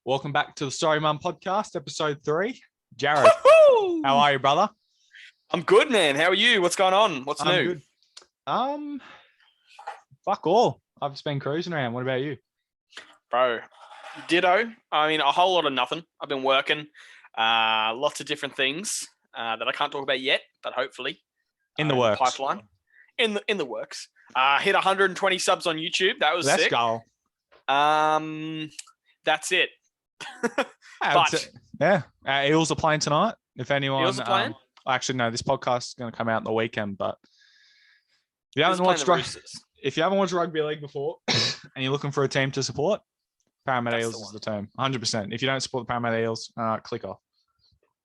Welcome back to the Sorry Mum podcast, episode 3. Jared, Woo-hoo! how are you, brother? I'm good, man. How are you? What's going on? What's I'm new? good. Fuck all. I've just been cruising around. What about you? Bro, ditto. I mean, a whole lot of nothing. I've been working lots of different things that I can't talk about yet, but hopefully In the works. pipeline. In the works. Hit 120 subs on YouTube. That was Let's sick. go. That's it. Eels are playing tonight. If anyone, Eels are playing? Actually, no, this podcast is going to come out on the weekend. But if you Who's haven't playing watched, the Roosters? if you haven't watched rugby league before, and you're looking for a team to support, Parramatta That's Eels the is one. the team. 100%. If you don't support the Parramatta Eels, click off.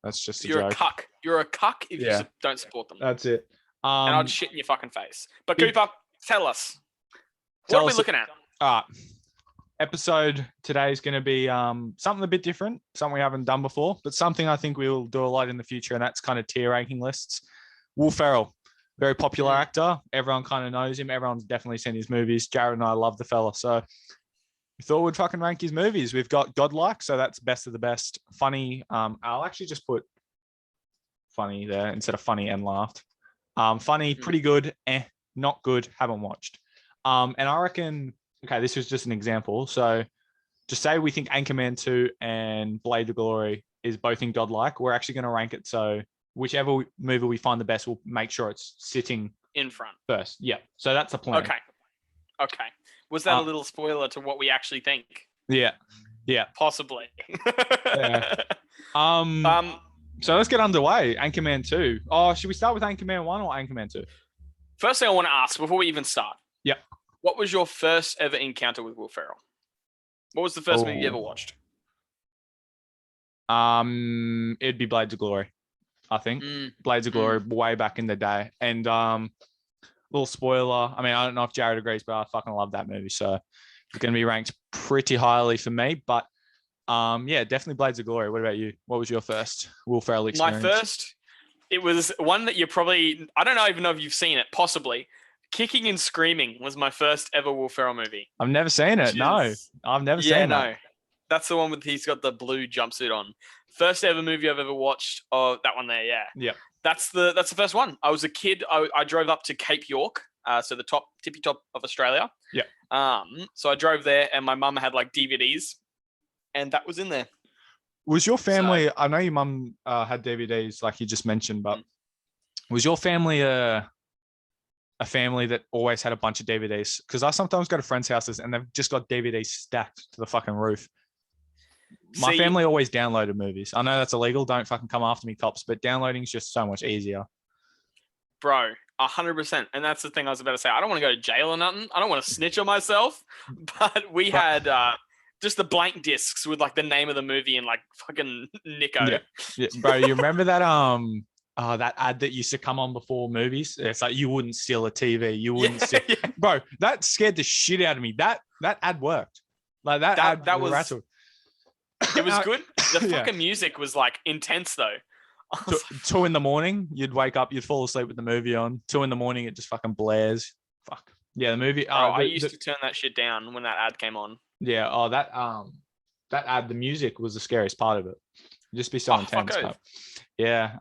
That's just a You're joke. a cuck. You're a cuck if Yeah. you don't support them. That's it. And I'd shit in your fucking face. But big- Cooper, tell us. Tell What are we us- looking at? All right. Episode today is going to be something a bit different, something we haven't done before, but something I think we'll do a lot in the future, and that's kind of tier ranking lists. Will Ferrell, very popular actor. Everyone kind of knows him. Everyone's definitely seen his movies. Jared and I love the fella, so we thought we'd fucking rank his movies. We've got Godlike, so that's best of the best. Funny, I'll actually just put funny there instead of funny and laughed. Funny, pretty good, not good, haven't watched. And I reckon, okay, this was just an example. So just say we think Anchorman 2 and Blade of Glory is both in Godlike. We're actually going to rank it. So whichever movie we find the best, we'll make sure it's sitting In front. first. Yeah. So that's the plan. Okay. Was that a little spoiler to what we actually think? Yeah. Yeah. Possibly. Yeah. So let's get underway. Anchorman 2. Oh, should we start with Anchorman 1 or Anchorman 2? First thing I want to ask before we even start. Yep. What was your first ever encounter with Will Ferrell? What was the first movie you ever watched? It'd be Blades of Glory, I think. Blades of Glory, way back in the day. And little spoiler. I mean, I don't know if Jared agrees, but I fucking love that movie. So it's going to be ranked pretty highly for me. But yeah, definitely Blades of Glory. What about you? What was your first Will Ferrell experience? My first, it was one that you probably, I don't even know if you've seen it, possibly. Kicking and Screaming was my first ever Will Ferrell movie. I've never seen it. No, I've never seen that. No. That's the one with he's got the blue jumpsuit on. First ever movie I've ever watched. Oh, that one there, yeah. Yeah. That's the first one. I was a kid. I drove up to Cape York, so the tippy top of Australia. Yeah. So I drove there, and my mum had like DVDs, and that was in there. Was your family? I know your mum had DVDs, like you just mentioned, but was your family a family that always had a bunch of DVDs? Because I sometimes go to friends' houses and they've just got DVDs stacked to the fucking roof. My family always downloaded movies. I know that's illegal. Don't fucking come after me, cops. But downloading is just so much easier. Bro, 100%. And that's the thing I was about to say. I don't want to go to jail or nothing. I don't want to snitch on myself. But we had just the blank discs with like the name of the movie and like fucking Nico. Yeah. Bro, you remember that that ad that used to come on before movies? It's like you wouldn't steal a TV. You wouldn't steal. Yeah. Bro, that scared the shit out of me. That ad worked. Like that ad was rattled. It was good. The Yeah. fucking music was like intense though. 2 a.m, you'd wake up, you'd fall asleep with the movie on. 2 a.m, it just fucking blares. Fuck. Yeah, the movie. I used to turn that shit down when that ad came on. Yeah. Oh, that ad, the music was the scariest part of it. It'd just be so intense. But yeah.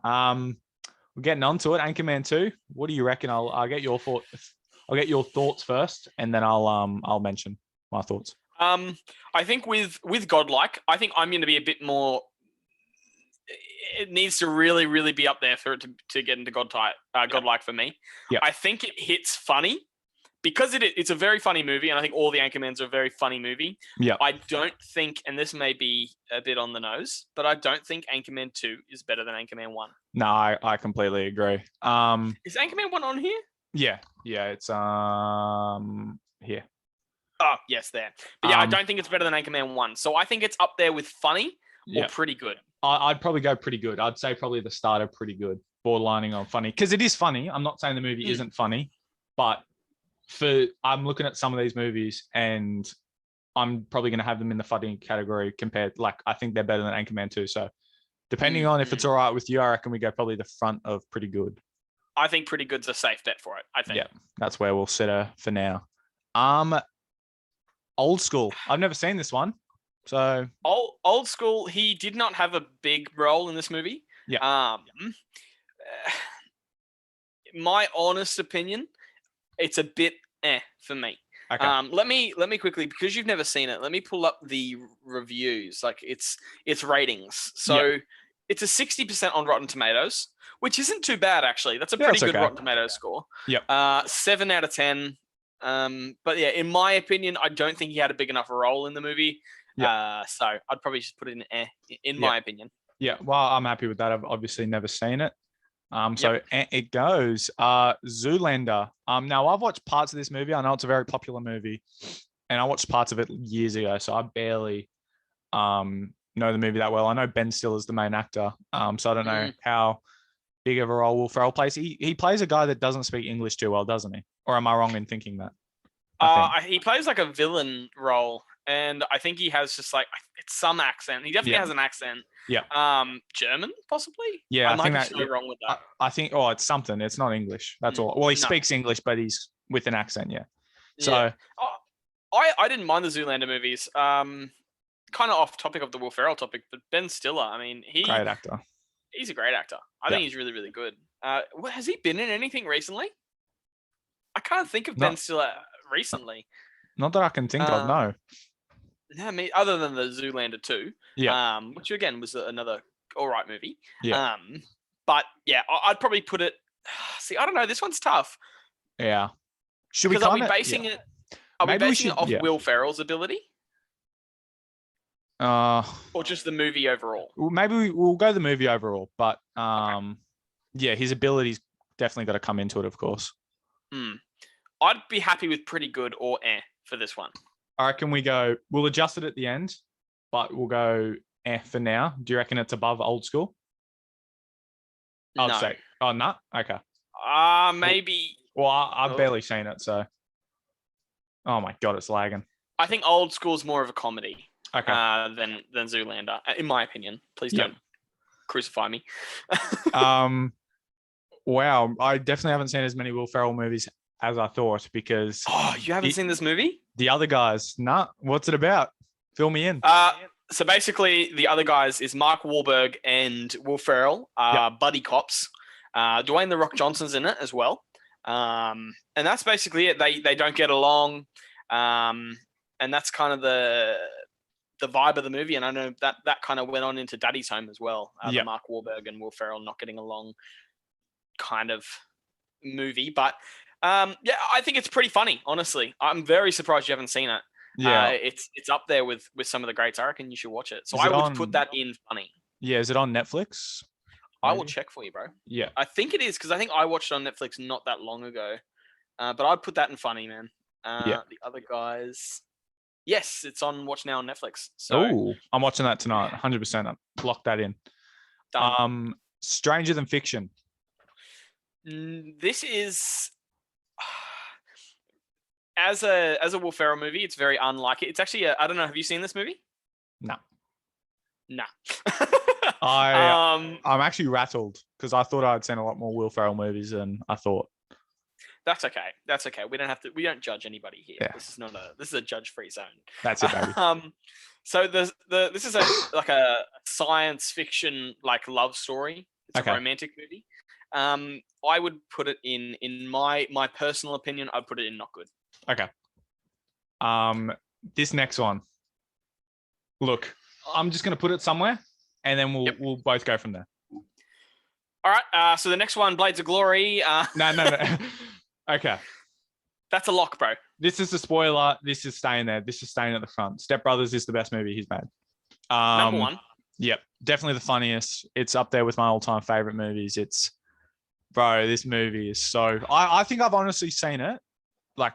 We're getting onto it. Anchorman 2. What do you reckon? I'll get your thoughts. I'll get your thoughts first, and then I'll mention my thoughts. I think with Godlike, I think I'm going to be a bit more. It needs to really, really be up there for it to get into Godlike for me. Yeah. I think it hits funny because it's a very funny movie, and I think all the Anchormans are a very funny movie. Yeah. I don't think, and this may be a bit on the nose, but I don't think Anchorman 2 is better than Anchorman 1. No, I completely agree. Is Anchorman 1 on here? Yeah, it's here. Oh, yes, there. But yeah, I don't think it's better than Anchorman 1. So I think it's up there with funny or pretty good. I'd probably go pretty good. I'd say probably the starter pretty good, borderlining on funny, because it is funny. I'm not saying the movie isn't funny, but I'm looking at some of these movies and I'm probably going to have them in the funny category compared. Like I think they're better than Anchorman 2. So depending on if it's all right with you, I reckon we go probably the front of pretty good. I think pretty good's a safe bet for it. I think. Yeah, that's where we'll set her for now. Old School. I've never seen this one. So Old School, he did not have a big role in this movie. Yeah. My honest opinion, it's a bit for me. Okay. Let me quickly, because you've never seen it, let me pull up the reviews, like its ratings. So it's a 60% on Rotten Tomatoes, which isn't too bad actually. That's a pretty good Rotten Tomatoes score. Yep. 7 out of 10. But yeah, in my opinion, I don't think he had a big enough role in the movie. So I'd probably just put it in my opinion. Yeah. Well, I'm happy with that. I've obviously never seen it. So it goes. Zoolander. Now I've watched parts of this movie. I know it's a very popular movie, and I watched parts of it years ago, so I barely know the movie that well. I know Ben Stiller's the main actor. So I don't know how big of a role Will Ferrell plays. He plays a guy that doesn't speak English too well, doesn't he? Or am I wrong in thinking that? He plays like a villain role, and I think he has just like it's some accent. He definitely has an accent. Yeah. German, possibly. Yeah, I might be so wrong with that. I think. Oh, it's something. It's not English. That's all. Well, he speaks English, but he's with an accent. Yeah. So. I didn't mind the Zoolander movies. Kind of off topic of the Will Ferrell topic, but Ben Stiller. I mean, great actor. He's a great actor. I think he's really, really good. Has he been in anything recently? I can't think of Ben Stiller recently. Not that I can think of, no. Yeah, I mean, other than the Zoolander 2, which again was another all right movie. Yeah. But yeah, I'd probably put it. See, I don't know. This one's tough. Yeah. Should we? Are we basing it? Are we basing it off Will Ferrell's ability? Or just the movie overall? Maybe we'll go the movie overall, but yeah, his ability's definitely got to come into it, of course. I'd be happy with pretty good or for this one. I reckon we'll adjust it at the end, but we'll go for now. Do you reckon it's above Old School? I'd say. Oh, no? Okay. Maybe. Well, I've barely seen it, so. Oh my God, it's lagging. I think Old School's more of a comedy than Zoolander, in my opinion. Please don't crucify me. Wow, I definitely haven't seen as many Will Ferrell movies as I thought because... Oh, you haven't seen this movie? The Other Guys. Nah, what's it about? Fill me in. So basically, The Other Guys is Mark Wahlberg and Will Ferrell, buddy cops. Dwayne The Rock Johnson's in it as well. And that's basically it. They don't get along. And that's kind of the vibe of the movie. And I know that kind of went on into Daddy's Home as well. The Mark Wahlberg and Will Ferrell not getting along kind of movie. But I think it's pretty funny, honestly. I'm very surprised you haven't seen it. Yeah, it's up there with some of the greats. I reckon you should watch it. So I would put that in funny. Yeah, is it on Netflix? I will check for you, bro. Yeah, I think it is because I think I watched it on Netflix not that long ago. But I'd put that in funny, man. The Other Guys. Yes, it's on Watch Now on Netflix. So I'm watching that tonight. 100%. Lock that in. Done. Stranger Than Fiction. This is as a Will Ferrell movie. It's very unlike it. It's actually I don't know. Have you seen this movie? No. Nah. I'm actually rattled because I thought I'd seen a lot more Will Ferrell movies than I thought. That's okay. We don't judge anybody here. Yeah. This is a judge-free zone. That's it, baby. So this is a science fiction like love story. It's a romantic movie. I would put it in my personal opinion, I'd put it in not good. Okay. This next one. Look, I'm just gonna put it somewhere and then we'll both go from there. All right. So the next one, Blades of Glory. No. Okay. That's a lock, bro. This is the spoiler. This is staying there. This is staying at the front. Step Brothers is the best movie he's made. Number one. Yep. Definitely the funniest. It's up there with my all-time favorite movies. Bro, this movie is so... I think I've honestly seen it. Like,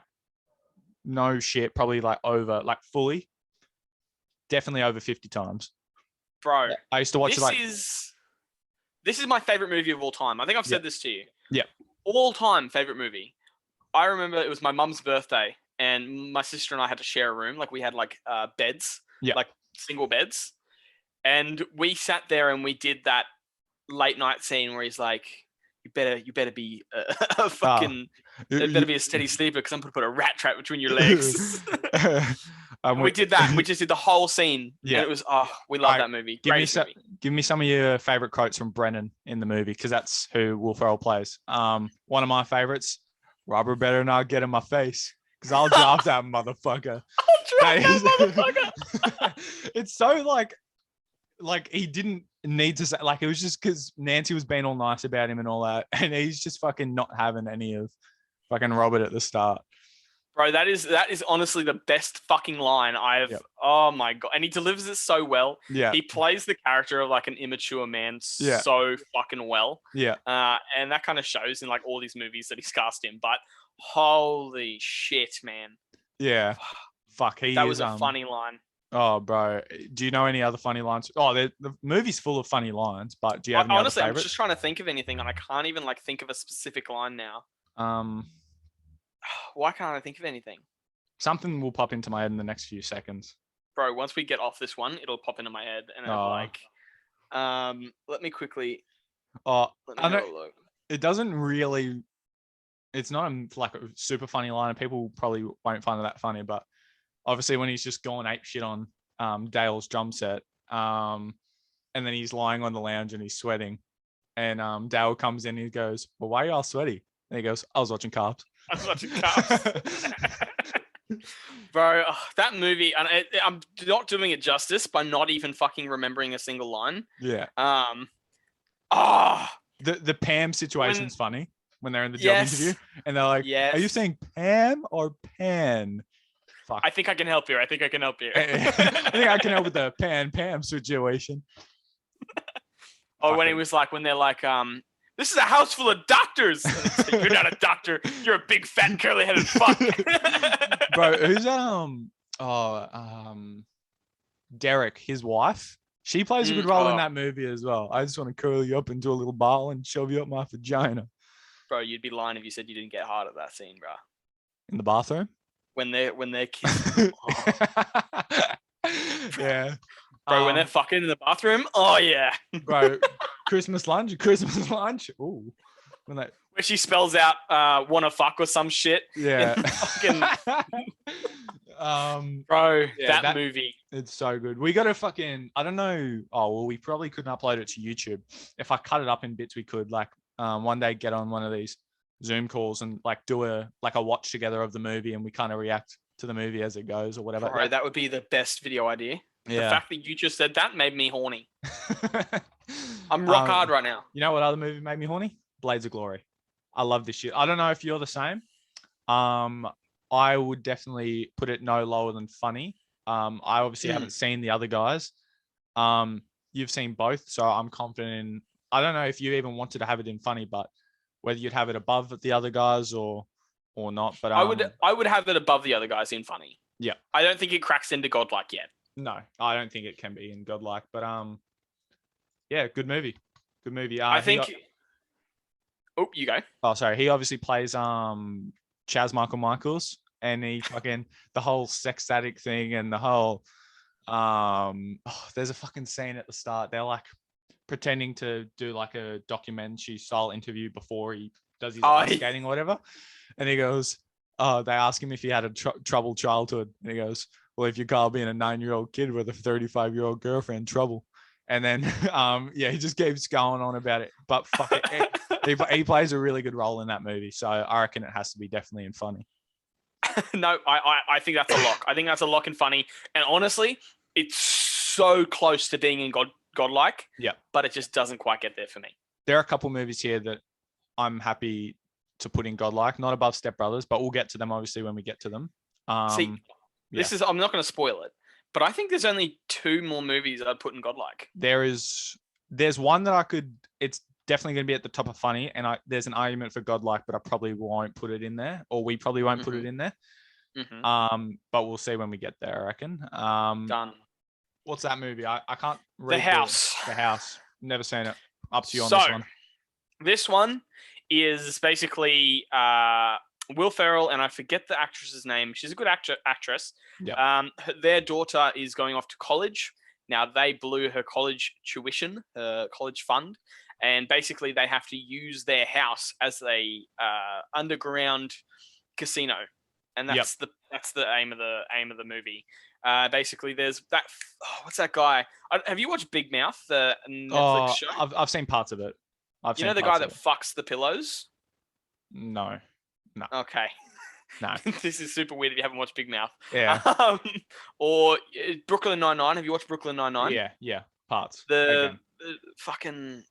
no shit. Probably fully. Definitely over 50 times. Bro. I used to watch it This is my favorite movie of all time. I think I've said this to you. Yeah. All-time favorite movie. I remember it was my mum's birthday and my sister and I had to share a room. Like we had beds, like single beds. And we sat there and we did that late night scene where he's like, you better be a fucking, it better be a steady sleeper because I'm going to put a rat trap between your legs. We did that. We just did the whole scene. Yeah. And it was, we love that movie. Give me some of your favorite quotes from Brennan in the movie, because that's who Will Ferrell plays. One of my favorites, Robert better not get in my face, because I'll drop that motherfucker. It's so like he didn't need to say, like, it was just because Nancy was being all nice about him and all that, and he's just fucking not having any of fucking Robert at the start. Bro, that is honestly the best fucking line I've. Yep. Oh my god, and he delivers it so well. Yeah, he plays the character of like an immature man so fucking well. Yeah, and that kind of shows in like all these movies that he's cast in. But holy shit, man. Yeah, fuck. That was a funny line. Oh, bro. Do you know any other funny lines? Oh, the movie's full of funny lines, but do you have any honestly, other favorites? I'm just trying to think of anything, and I can't even like think of a specific line now. Why can't I think of anything? Something will pop into my head in the next few seconds. Bro, once we get off this one, it'll pop into my head, and let me quickly. I know it doesn't really. It's not like a super funny line, and people probably won't find it that funny. But obviously, when he's just going ape shit on Dale's drum set, and then he's lying on the lounge and he's sweating, and Dale comes in and he goes, "Well, why are you all sweaty?" And he goes, "I was watching Cops." Bro, that movie, and I'm not doing it justice by not even fucking remembering a single line. Yeah. The Pam situation's funny when they're in the job interview, and they're like, "Are you saying Pam or Pan?" Fuck. I think I can help here. I think I can help with the Pam situation. When he was like, when they're like, "This is a house full of doctors." Like, "You're not a doctor. You're a big fat curly-headed fuck." Bro, who's Derek, his wife? She plays a good role in that movie as well. I just want to curl you up into a little ball and shove you up my vagina. Bro, you'd be lying if you said you didn't get hard at that scene, bro. In the bathroom? When they're kissing. Yeah. Bro, when they're fucking in the bathroom, oh yeah. Bro, Christmas lunch. Ooh. Where she spells out wanna fuck or some shit. Yeah. Bro, that movie. It's so good. We got to fucking, I don't know. Oh, well, we probably couldn't upload it to YouTube. If I cut it up in bits, we could like one day get on one of these Zoom calls and like do a watch together of the movie, and we kind of react to the movie as it goes or whatever. Bro, that would be the best video idea. Yeah. The fact that you just said that made me horny. I'm rock hard right now. You know what other movie made me horny? Blades of Glory. I love this shit. I don't know if you're the same. I would definitely put it no lower than funny. I obviously haven't seen the other guys. You've seen both, so I'm confident in. I don't know if you even wanted to have it in funny, but whether you'd have it above the other guys or not. But I would have it above the other guys in funny. Yeah. I don't think it cracks into godlike yet. No, I don't think it can be in godlike, but yeah, good movie. Good movie. I think. You go. Oh, sorry. He obviously plays Chaz Michaels, and he fucking the whole sex addict thing and the whole there's a fucking scene at the start. They're like pretending to do like a documentary style interview before he does his ice skating or whatever, and he goes, they ask him if he had a troubled childhood, and he goes, "Well, if you call being a 9-year-old kid with a 35-year-old girlfriend trouble." And then, he just keeps going on about it. But fuck it, he plays a really good role in that movie. So I reckon it has to be definitely in funny. No, I think that's a lock. I think that's a lock in funny. And honestly, it's so close to being in godlike. Yeah. But it just doesn't quite get there for me. There are a couple movies here that I'm happy to put in godlike, not above Step Brothers, but we'll get to them obviously when we get to them. I'm not going to spoil it. But I think there's only 2 more movies I'd put in godlike. There's one that it's definitely going to be at the top of funny, and there's an argument for godlike, but I probably won't put it in there, or we probably won't put it in there. But we'll see when we get there, I reckon. Done. What's that movie? I can't read The House. The House. Never seen it. Up to you on this one. This one is basically Will Ferrell, and I forget the actress's name. She's a good actress. Yeah. Their daughter is going off to college. Now, they blew her college tuition, her college fund, and basically they have to use their house as a underground casino, and that's the aim of the movie. Basically, there's that. What's that guy? Have you watched Big Mouth, the Netflix show? I've seen parts of it. You know the guy that fucks the pillows? No. Okay. No. This is super weird if you haven't watched Big Mouth. Yeah. Or Brooklyn Nine-Nine. Have you watched Brooklyn Nine-Nine? Yeah. Parts. The fucking...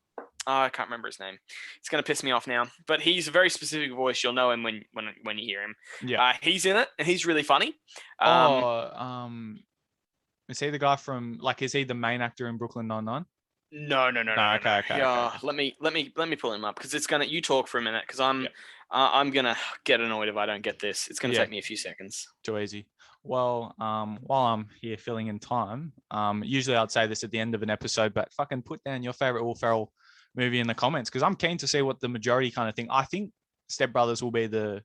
I can't remember his name. It's going to piss me off now. But he's a very specific voice. You'll know him when you hear him. Yeah. He's in it, and he's really funny. Is he the guy from, like, is he the main actor in Brooklyn Nine-Nine? No. Okay. Yeah, let me pull him up because it's gonna. You talk for a minute because I'm gonna get annoyed if I don't get this. It's gonna take me a few seconds. Too easy. Well, while I'm here filling in time, usually I'd say this at the end of an episode, but fucking put down your favorite Will Ferrell movie in the comments because I'm keen to see what the majority kind of think. I think Step Brothers will be the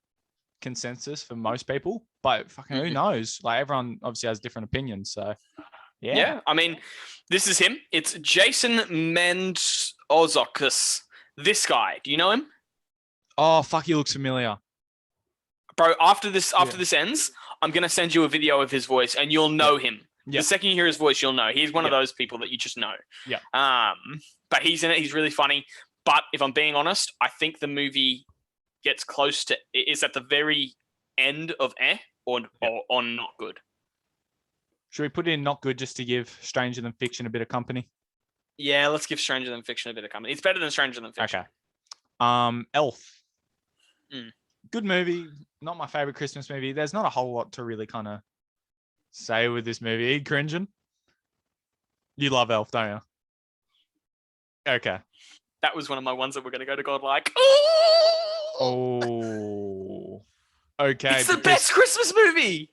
consensus for most people, but fucking who knows? Like everyone obviously has different opinions, so. Yeah, I mean, this is him. It's Jason Mantzoukas. This guy, do you know him? Oh fuck, he looks familiar, bro. After this ends, I'm gonna send you a video of his voice, and you'll know him. The second you hear his voice, you'll know. He's one of those people that you just know. Yeah. But he's in it. He's really funny. But if I'm being honest, I think the movie gets close to is at the very end of or not good. Should we put in not good just to give Stranger Than Fiction a bit of company? Yeah, let's give Stranger Than Fiction a bit of company. It's better than Stranger Than Fiction. Okay. Elf. Good movie. Not my favorite Christmas movie. There's not a whole lot to really kind of say with this movie. Are you cringing? You love Elf, don't you? Okay. That was one of my ones that we're going to go to Godlike. Oh. Okay. It's the best Christmas movie.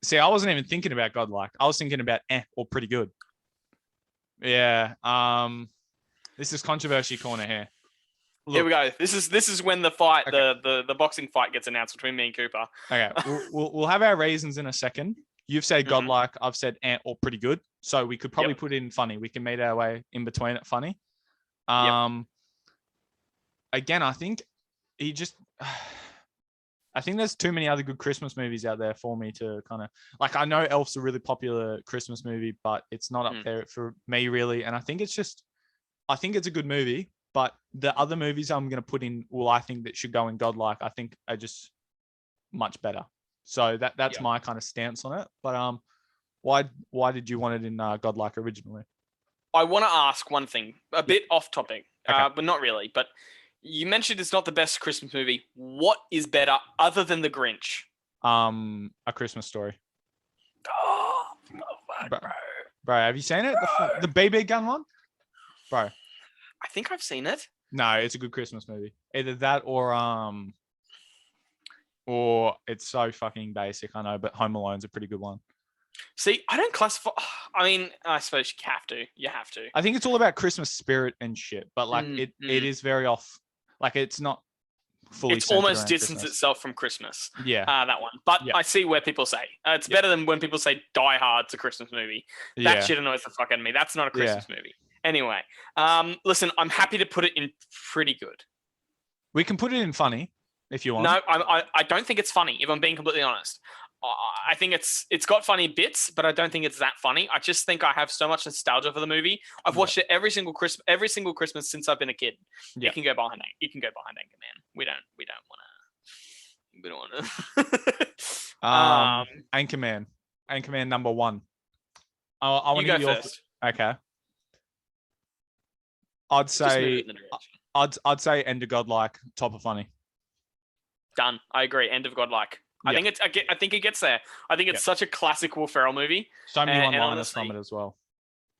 See, I wasn't even thinking about Godlike. I was thinking about or pretty good. Yeah. This is controversy corner here. Look, here we go. This is when the fight, the boxing fight gets announced between me and Cooper. Okay. we'll have our reasons in a second. You've said Godlike. I've said or pretty good. So we could probably put in funny. We can meet our way in between it funny. Again, I think he just... I think there's too many other good Christmas movies out there for me to kind of like. I know Elf's a really popular Christmas movie, but it's not up there for me really. And I think it's a good movie, but the other movies I'm going to put in, I think that should go in Godlike, I think are just much better. So that's my kind of stance on it. But why did you want it in Godlike originally? I want to ask one thing, a bit off topic, but not really. But you mentioned it's not the best Christmas movie. What is better other than The Grinch? A Christmas Story. Oh, bro. Bro, have you seen it? The BB gun one? Bro. I think I've seen it. No, it's a good Christmas movie. Either that or it's so fucking basic, I know, but Home Alone's a pretty good one. See, I don't classify. I mean, I suppose you have to. You have to. I think it's all about Christmas spirit and shit, but like it is very off. Like it's not fully. It's almost distanced itself from Christmas. Yeah. That one. But I see where people say it's better than when people say Die Hard's a Christmas movie. That shit annoys the fuck out of me. That's not a Christmas movie. Anyway, listen, I'm happy to put it in pretty good. We can put it in funny if you want. No, I don't think it's funny. If I'm being completely honest. I think it's got funny bits, but I don't think it's that funny. I just think I have so much nostalgia for the movie. I've watched it every single Christmas since I've been a kid. You can go behind Anchorman. We don't want to. Anchorman number 1. I want to go first. Okay. I'd say End of Godlike, top of funny. Done. I agree. End of Godlike. I think it gets there. I think it's such a classic Will Ferrell movie. So many one-liners from it as well.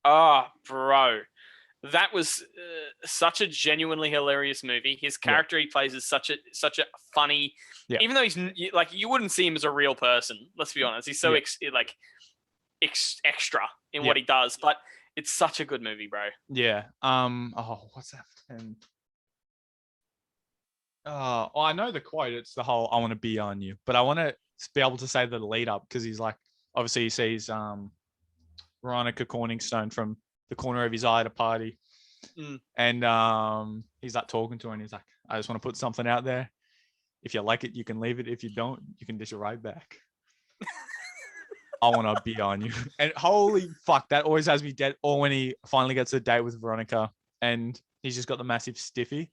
Oh, bro. That was such a genuinely hilarious movie. His character he plays is such a funny, even though he's like, you wouldn't see him as a real person. Let's be honest. He's so extra in what he does, but it's such a good movie, bro. Yeah. What's that? I know the quote. It's the whole "I want to be on you," but I want to be able to say the lead up because he's like, obviously he sees Veronica Corningstone from the corner of his eye at a party, and he's like talking to her, and he's like, "I just want to put something out there. If you like it, you can leave it. If you don't, you can dish it right back." I want to be on you. And holy fuck, that always has me dead. Or when he finally gets a date with Veronica and he's just got the massive stiffy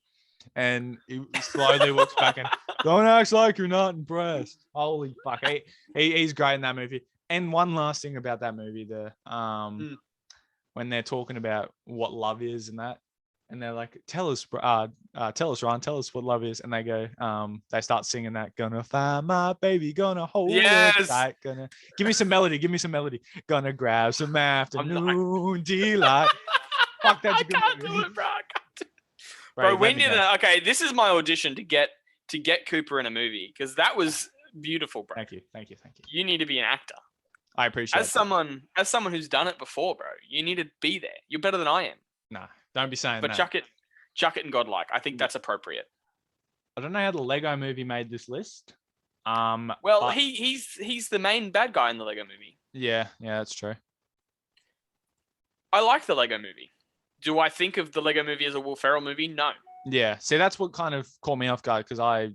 and he slowly looks back and don't act like you're not impressed. Holy fuck. He's great in that movie. And one last thing about that movie, when they're talking about what love is and that, and they're like, tell us, Ryan, tell us what love is. And they go, they start singing that, gonna find my baby, gonna hold it tight, gonna give me some melody, gonna grab some afternoon delight. Fuck, that's a good I can't movie. do it, bro. Bro, we need to. Okay, this is my audition to get Cooper in a movie because that was beautiful, bro. Thank you. You need to be an actor. I appreciate as someone who's done it before, bro. You need to be there. You're better than I am. Nah, don't be saying but that. But chuck it in Godlike. I think that's appropriate. I don't know how the Lego movie made this list. Well, but he's the main bad guy in the Lego movie. Yeah, that's true. I like the Lego movie. Do I think of the Lego movie as a Will Ferrell movie? No. Yeah, see, that's what kind of caught me off guard because I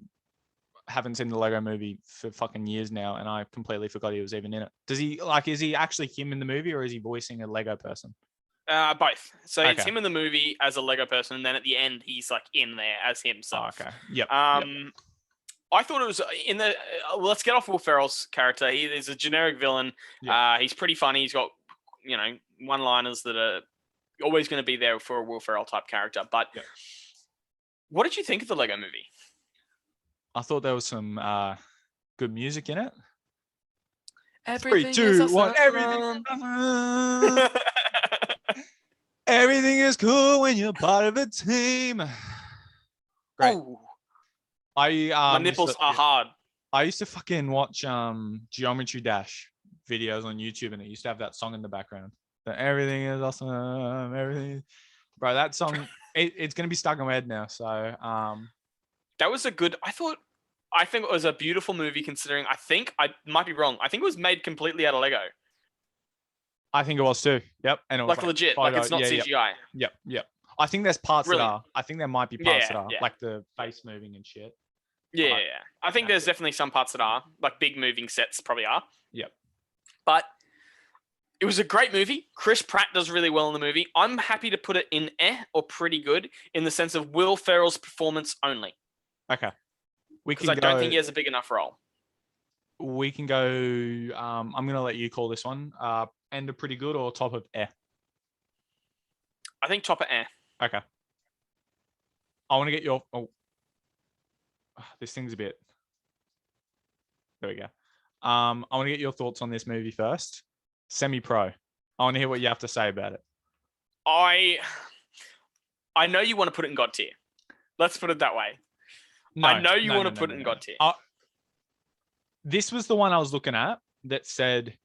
haven't seen the Lego movie for fucking years now, and I completely forgot he was even in it. Is he actually him in the movie, or is he voicing a Lego person? Both. So It's him in the movie as a Lego person, and then at the end he's like in there as himself. Oh, okay. Yep. I thought it was in the. Let's get off Will Ferrell's character. He is a generic villain. Yep. He's pretty funny. He's got one-liners that are always going to be there for a Will Ferrell type character. But what did you think of the Lego movie? I thought there was some good music in it. Everything 3, 2, 1. Everything is cool when you're part of a team. Great. Ooh. My nipples are hard. I used to fucking watch Geometry Dash videos on YouTube, and it used to have that song in the background. Everything is awesome. Everything, bro. That song, it's gonna be stuck in my head now. So, that was a good. I think it was a beautiful movie. Considering, I think I might be wrong. I think it was made completely out of Lego. I think it was too. Yep, and it was like legit. Like it's not CGI. Yep. I think there's parts that are. I think there might be parts that are like the face moving and shit. Yeah. I think there's definitely some parts that are like big moving sets. Probably are. Yep. But it was a great movie. Chris Pratt does really well in the movie. I'm happy to put it in or pretty good in the sense of Will Ferrell's performance only. Okay. Because I don't think he has a big enough role. We can go. I'm going to let you call this one. End of pretty good or top of air? I think top of air. Okay. I want to get your. Oh, this thing's a bit. There we go. I want to get your thoughts on this movie first. Semi-pro. I want to hear what you have to say about it. I know you want to put it in God tier. Let's put it that way. No, I know you want to put it in God tier. This was the one I was looking at that said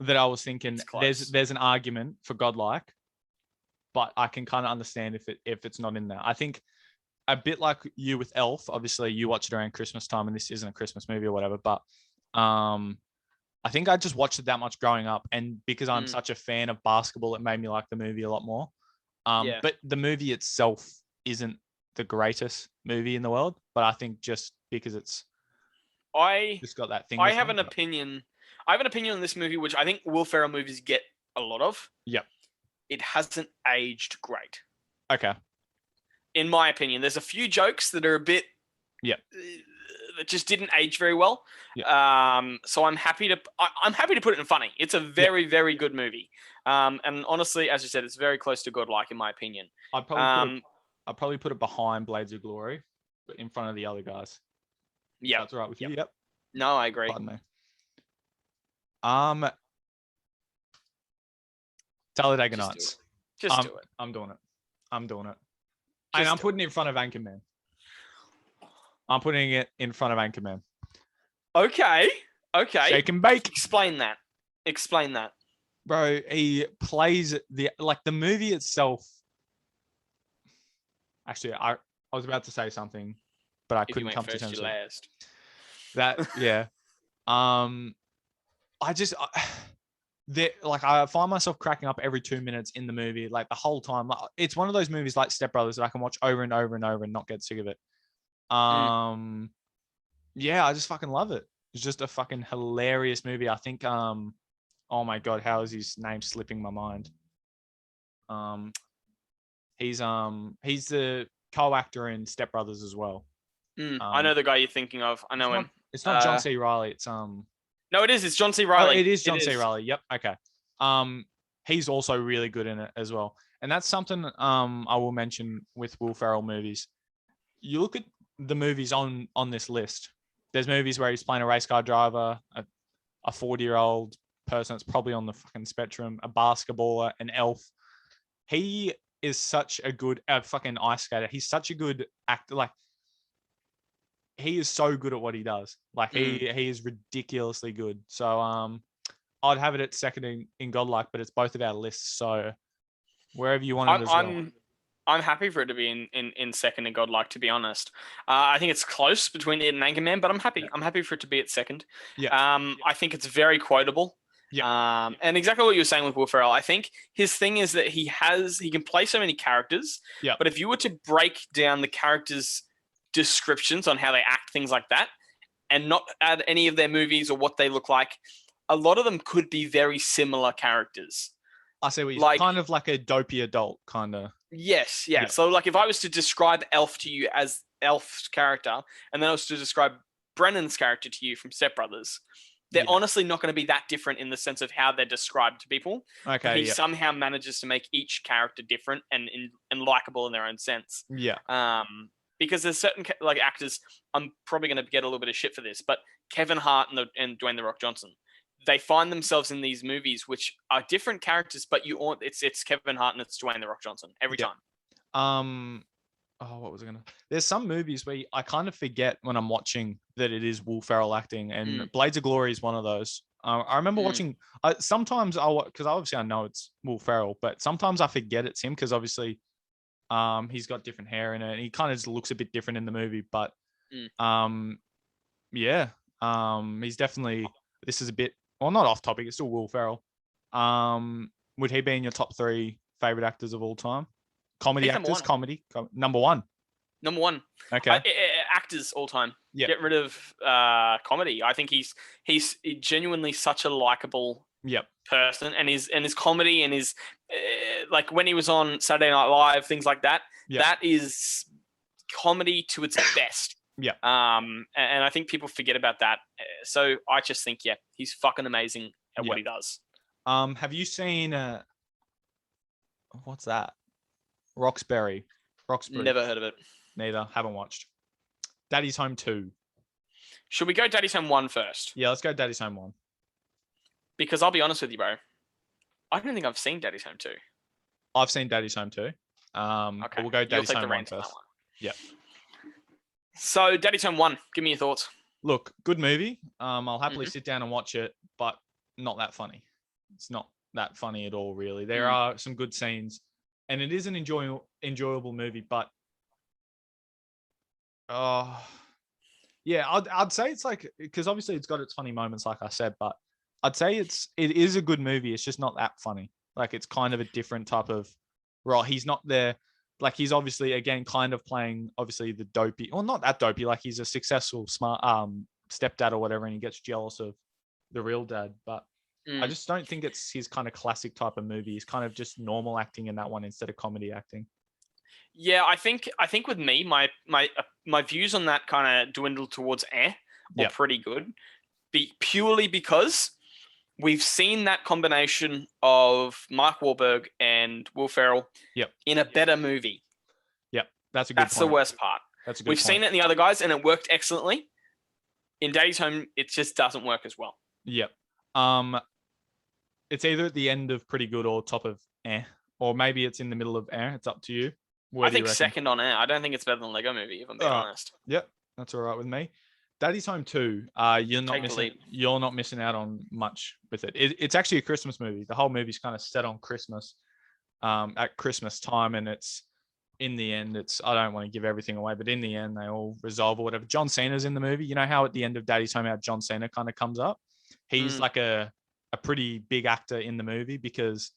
that I was thinking there's an argument for godlike, but I can kind of understand if it's not in there. I think a bit like you with Elf. Obviously, you watch it around Christmas time, and this isn't a Christmas movie or whatever. But I think I just watched it that much growing up, and because I'm such a fan of basketball, it made me like the movie a lot more. But the movie itself isn't the greatest movie in the world, but I think just because it's just got that thing. I have an opinion. I have an opinion on this movie, which I think Will Ferrell movies get a lot of. Yeah. It hasn't aged great. Okay. In my opinion, there's a few jokes that are a bit. Yeah. That just didn't age very well. Yeah. So I'm happy to put it in funny. It's a very, very good movie. And honestly, as you said, it's very close to godlike in my opinion. I'd probably put it behind Blades of Glory, but in front of the other guys. Yeah. That's all right with you. Yep. No, I agree. Pardon me. Talladega Nights. Just do it. I'm doing it. And I'm putting it in front of Anchorman. I'm putting it in front of Anchorman. Okay. Shake and bake. Explain that. Bro, he plays the movie itself. Actually, I was about to say something, but I couldn't come to terms with it. That, yeah. I find myself cracking up every 2 minutes in the movie, like the whole time. It's one of those movies like Step Brothers that I can watch over and over and over and not get sick of it. Yeah, I just fucking love it. It's just a fucking hilarious movie. I think Oh my God, how is his name slipping my mind? He's the co-actor in Step Brothers as well. I know the guy you're thinking of. I know him. It's not John C. Reilly. It's No, it is. It's John C. Oh, Reilly. it is John C. Reilly. Yep. Okay. He's also really good in it as well, and that's something I will mention with Will Ferrell movies. You look at the movies on this list. There's movies where he's playing a race car driver, a 40-year-old person that's probably on the fucking spectrum, a basketballer, an elf. He is such a good fucking ice skater. He's such a good actor. Like, he is so good at what he does. Like, he is ridiculously good. So I'd have it at second in Godlike, but it's both of our lists. So wherever you want it as well. I'm happy for it to be in second in Godlike, to be honest. I think it's close between it and Anchorman, but I'm happy. Yeah. I'm happy for it to be at second. Yeah. I think it's very quotable. Yeah. And exactly what you were saying with Will Ferrell, I think his thing is that he can play so many characters. Yeah. But if you were to break down the characters' descriptions on how they act, things like that, and not add any of their movies or what they look like, a lot of them could be very similar characters. I see what you're like, kind of like a dopey adult, kind of. Yes, yeah. Yep. So, like, if I was to describe Elf to you as Elf's character, and then I was to describe Brennan's character to you from Step Brothers, they're honestly not going to be that different in the sense of how they're described to people. Okay. He somehow manages to make each character different and likable in their own sense. Yeah. Because there's certain like actors, I'm probably going to get a little bit of shit for this, but Kevin Hart and Dwayne The Rock Johnson, they find themselves in these movies which are different characters, but it's Kevin Hart and it's Dwayne The Rock Johnson every time. What was I gonna? There's some movies where I kind of forget when I'm watching that it is Will Ferrell acting, and Blades of Glory is one of those. I remember watching. Sometimes because obviously I know it's Will Ferrell, but sometimes I forget it's him because obviously, he's got different hair in it, and he kind of just looks a bit different in the movie. But, he's definitely. This is a bit. Well, not off topic. It's still Will Ferrell. Would he be in your top 3 favorite actors of all time? Comedy actors, number one. Number one. Okay. Actors all time. Yeah. Get rid of comedy. I think he's genuinely such a likable person, and his comedy and his like when he was on Saturday Night Live, things like that. Yep. That is comedy to its best. Yeah. And I think people forget about that. So I just think, he's fucking amazing at what he does. Have you seen what's that? Roxbury. Never heard of it. Neither. Haven't watched. Daddy's Home 2. Should we go Daddy's Home 1 first? Yeah, let's go Daddy's Home 1. Because I'll be honest with you, bro. I don't think I've seen Daddy's Home 2. I've seen Daddy's Home 2. Okay. We'll go Daddy's Home 1 first. Yeah. So Daddy's Home 1, give me your thoughts. Look, good movie. I'll happily sit down and watch it, but not that funny. It's not that funny at all, really. There are some good scenes, and it is an enjoyable movie, but I'd say it's like, because obviously it's got its funny moments, like I said, but I'd say it is a good movie. It's just not that funny. Like, it's kind of a different type of role. He's not there. Like, he's obviously, again, kind of playing, obviously, the dopey, well, not that dopey, like he's a successful, smart stepdad or whatever, and he gets jealous of the real dad. But I just don't think it's his kind of classic type of movie. He's kind of just normal acting in that one instead of comedy acting. Yeah, I think with me, my views on that kind of dwindle towards or pretty good, purely because we've seen that combination of Mark Wahlberg and Will Ferrell in a better movie. Yep, that's a good point. That's the worst part. That's a good We've point. seen it in the other guys, and it worked excellently. In Daddy's Home, it just doesn't work as well. Yep. It's either at the end of pretty good or top of or maybe it's in the middle of It's up to you. I think second on I don't think it's better than Lego Movie, if I'm being honest. Yep, that's all right with me. Daddy's Home 2, you're not missing out on much with it. It's actually a Christmas movie. The whole movie's kind of set on Christmas, at Christmas time, and it's in the end, I don't want to give everything away, but in the end, they all resolve or whatever. John Cena's in the movie. You know how at the end of Daddy's Home, how John Cena kind of comes up? He's like a pretty big actor in the movie because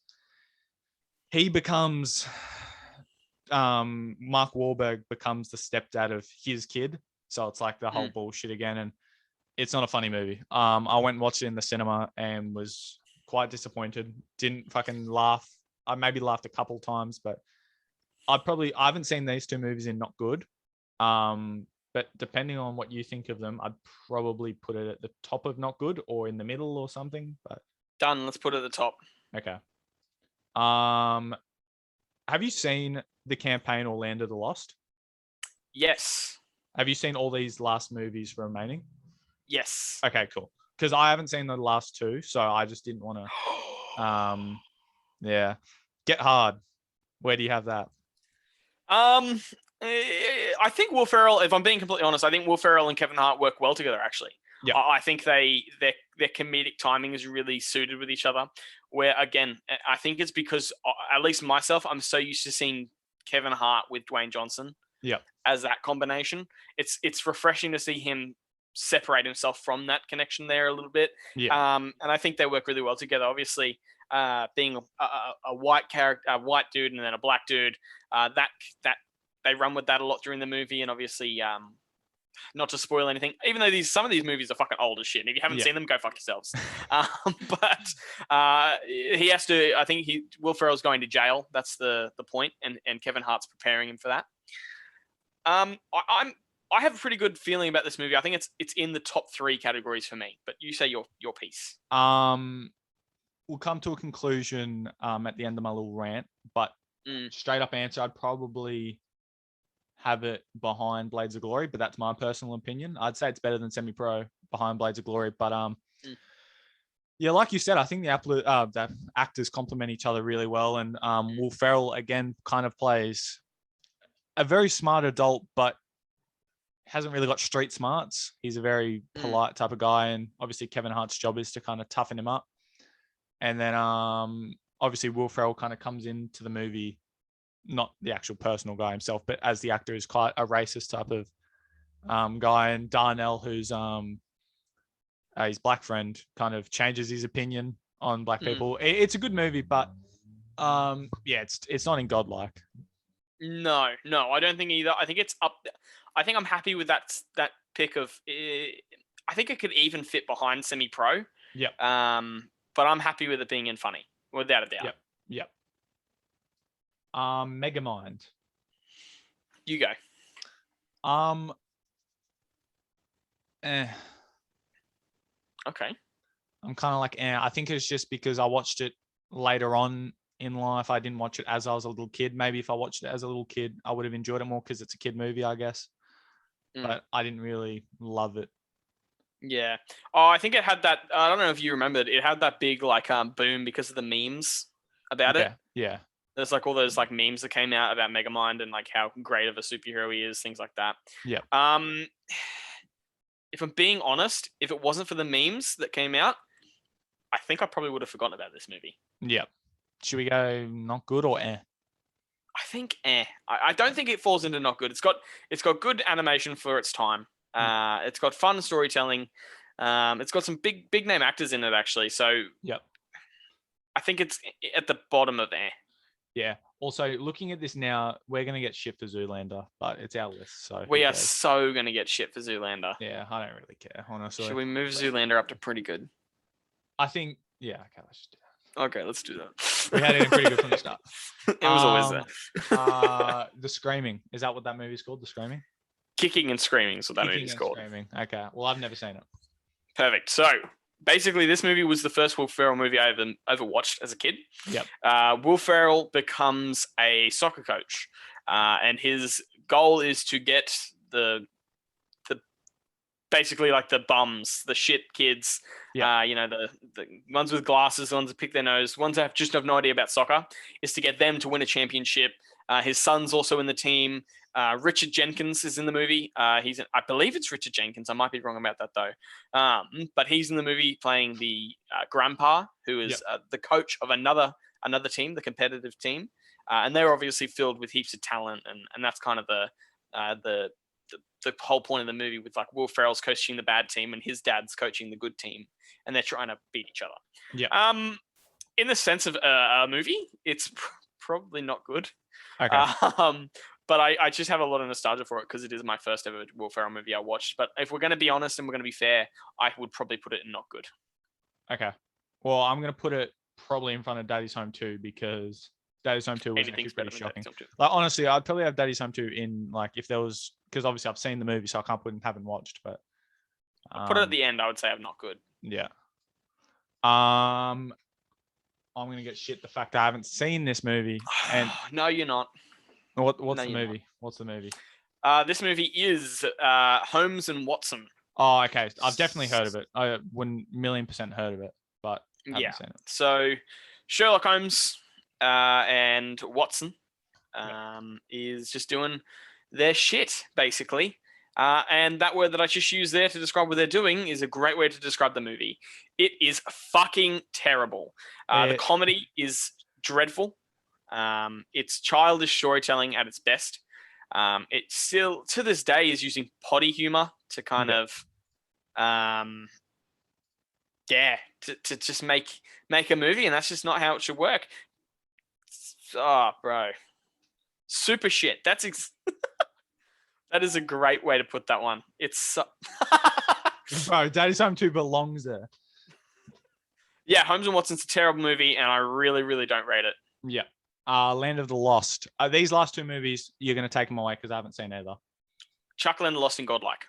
he becomes Mark Wahlberg becomes the stepdad of his kid. So it's like the whole bullshit again. And it's not a funny movie. I went and watched it in the cinema and was quite disappointed. Didn't fucking laugh. I maybe laughed a couple times, but I haven't seen these two movies in not good. But depending on what you think of them, I'd probably put it at the top of not good or in the middle or something. But Done. Let's put it at the top. okay. Have you seen The Campaign or Land of the Lost? Yes. Have you seen all these last movies remaining? Yes. Okay, cool. Because I haven't seen the last two, so I just didn't want to. Yeah. Get Hard. Where do you have that? I think Will Ferrell, if I'm being completely honest, I think Will Ferrell and Kevin Hart work well together, actually. Yeah. I think their comedic timing is really suited with each other. Where, again, I think it's because, at least myself, I'm so used to seeing Kevin Hart with Dwayne Johnson as that combination. It's refreshing to see him separate himself from that connection there a little bit. Yeah. And I think they work really well together. Obviously, being a white character, a white dude, and then a black dude, that they run with that a lot during the movie. And obviously, not to spoil anything, even though some of these movies are fucking old as shit. And if you haven't seen them, go fuck yourselves. But he has to. I think Will Ferrell's going to jail. That's the point, and Kevin Hart's preparing him for that. I have a pretty good feeling about this movie. I think it's in the top 3 categories for me. But you say your piece. We'll come to a conclusion at the end of my little rant, but straight up answer, I'd probably have it behind Blades of Glory, but that's my personal opinion. I'd say it's better than Semi-Pro behind Blades of Glory, but yeah, like you said, I think the actors complement each other really well, and Will Ferrell again kind of plays a very smart adult, but hasn't really got street smarts. He's a very polite type of guy, and obviously Kevin Hart's job is to kind of toughen him up. And then obviously Will Ferrell kind of comes into the movie, not the actual personal guy himself, but as the actor is quite a racist type of guy. And Darnell, who's his black friend, kind of changes his opinion on black people. It's a good movie, but yeah, it's not in godlike. No, I don't think either. I think it's up. I think I'm happy with that pick of. I think it could even fit behind Semi-Pro. Yep. But I'm happy with it being in funny, without a doubt. Yep. Megamind. You go. Okay. I'm kind of like, I think it's just because I watched it later on in life. I didn't watch it as I was a little kid. Maybe if I watched it as a little kid, I would have enjoyed it more because it's a kid movie, I guess. But I didn't really love it. Yeah. Oh, I think it had that. I don't know if you remembered. It had that big boom because of the memes about it. Yeah. There's all those memes that came out about Megamind and how great of a superhero he is, things like that. Yeah. If I'm being honest, if it wasn't for the memes that came out, I think I probably would have forgotten about this movie. Yeah. Should we go not good or eh? I think I don't think it falls into not good. It's got good animation for its time. It's got fun storytelling. It's got some big name actors in it actually. So yep. I think it's at the bottom of eh. Yeah. Also, looking at this now, we're going to get shit for Zoolander, but it's our list. So we are so going to get shit for Zoolander. Yeah, I don't really care, honestly. Should we move Zoolander up to pretty good? I think, yeah. Okay, let's just do that. Okay, let's do that. We had it in pretty good from the start. It was always there. The Screaming. Is that what that movie's called? The Screaming? Kicking and Screaming is what that movie's called. Screaming. Okay. Well, I've never seen it. Perfect. So basically, this movie was the first Will Ferrell movie I ever watched as a kid. Yep. Will Ferrell becomes a soccer coach, and his goal is to get the basically the bums, the shit kids, the ones with glasses, the ones that pick their nose, ones that just have no idea about soccer, is to get them to win a championship. His son's also in the team. Richard Jenkins is in the movie. I believe it's Richard Jenkins. I might be wrong about that though. But he's in the movie playing the grandpa, who is the coach of another team, the competitive team. And they're obviously filled with heaps of talent, and that's kind of the whole point of the movie, with Will Ferrell's coaching the bad team and his dad's coaching the good team, and they're trying to beat each other. Yeah. In the sense of a movie, it's probably not good. Okay. But I just have a lot of nostalgia for it because it is my first ever Will Ferrell movie I watched. But if we're going to be honest and we're going to be fair, I would probably put it in not good. Okay. Well, I'm gonna put it probably in front of Daddy's Home 2 because Daddy's Home 2 was actually Anything's pretty better than shocking. Daddy's Home 2. Like honestly, I'd probably have Daddy's Home 2 in like if there was because obviously I've seen the movie, so I can't put it haven't watched, but I'll put it at the end. I would say I'm not good. yeah. I'm gonna get shit the fact I haven't seen this movie. And No, you're not. what's No, the you're not. movie? What's the movie? This movie is Holmes and Watson. Oh, okay. I've definitely heard of it. I 1,000,000% heard of it, but haven't seen it. So Sherlock Holmes and Watson is just doing their shit, basically. And that word that I just used there to describe what they're doing is a great way to describe the movie. It is fucking terrible. The comedy is dreadful. It's childish storytelling at its best. It still, to this day, is using potty humor to kind of, to just make a movie, and that's just not how it should work. Oh, bro. Super shit. That is a great way to put that one. It's so... Bro, Daddy's Home 2 belongs there. Yeah, Holmes and Watson's a terrible movie, and I really, really don't rate it. Yeah. Land of the Lost. These last two movies, you're going to take them away because I haven't seen either. Chuckland, Lost, and Godlike.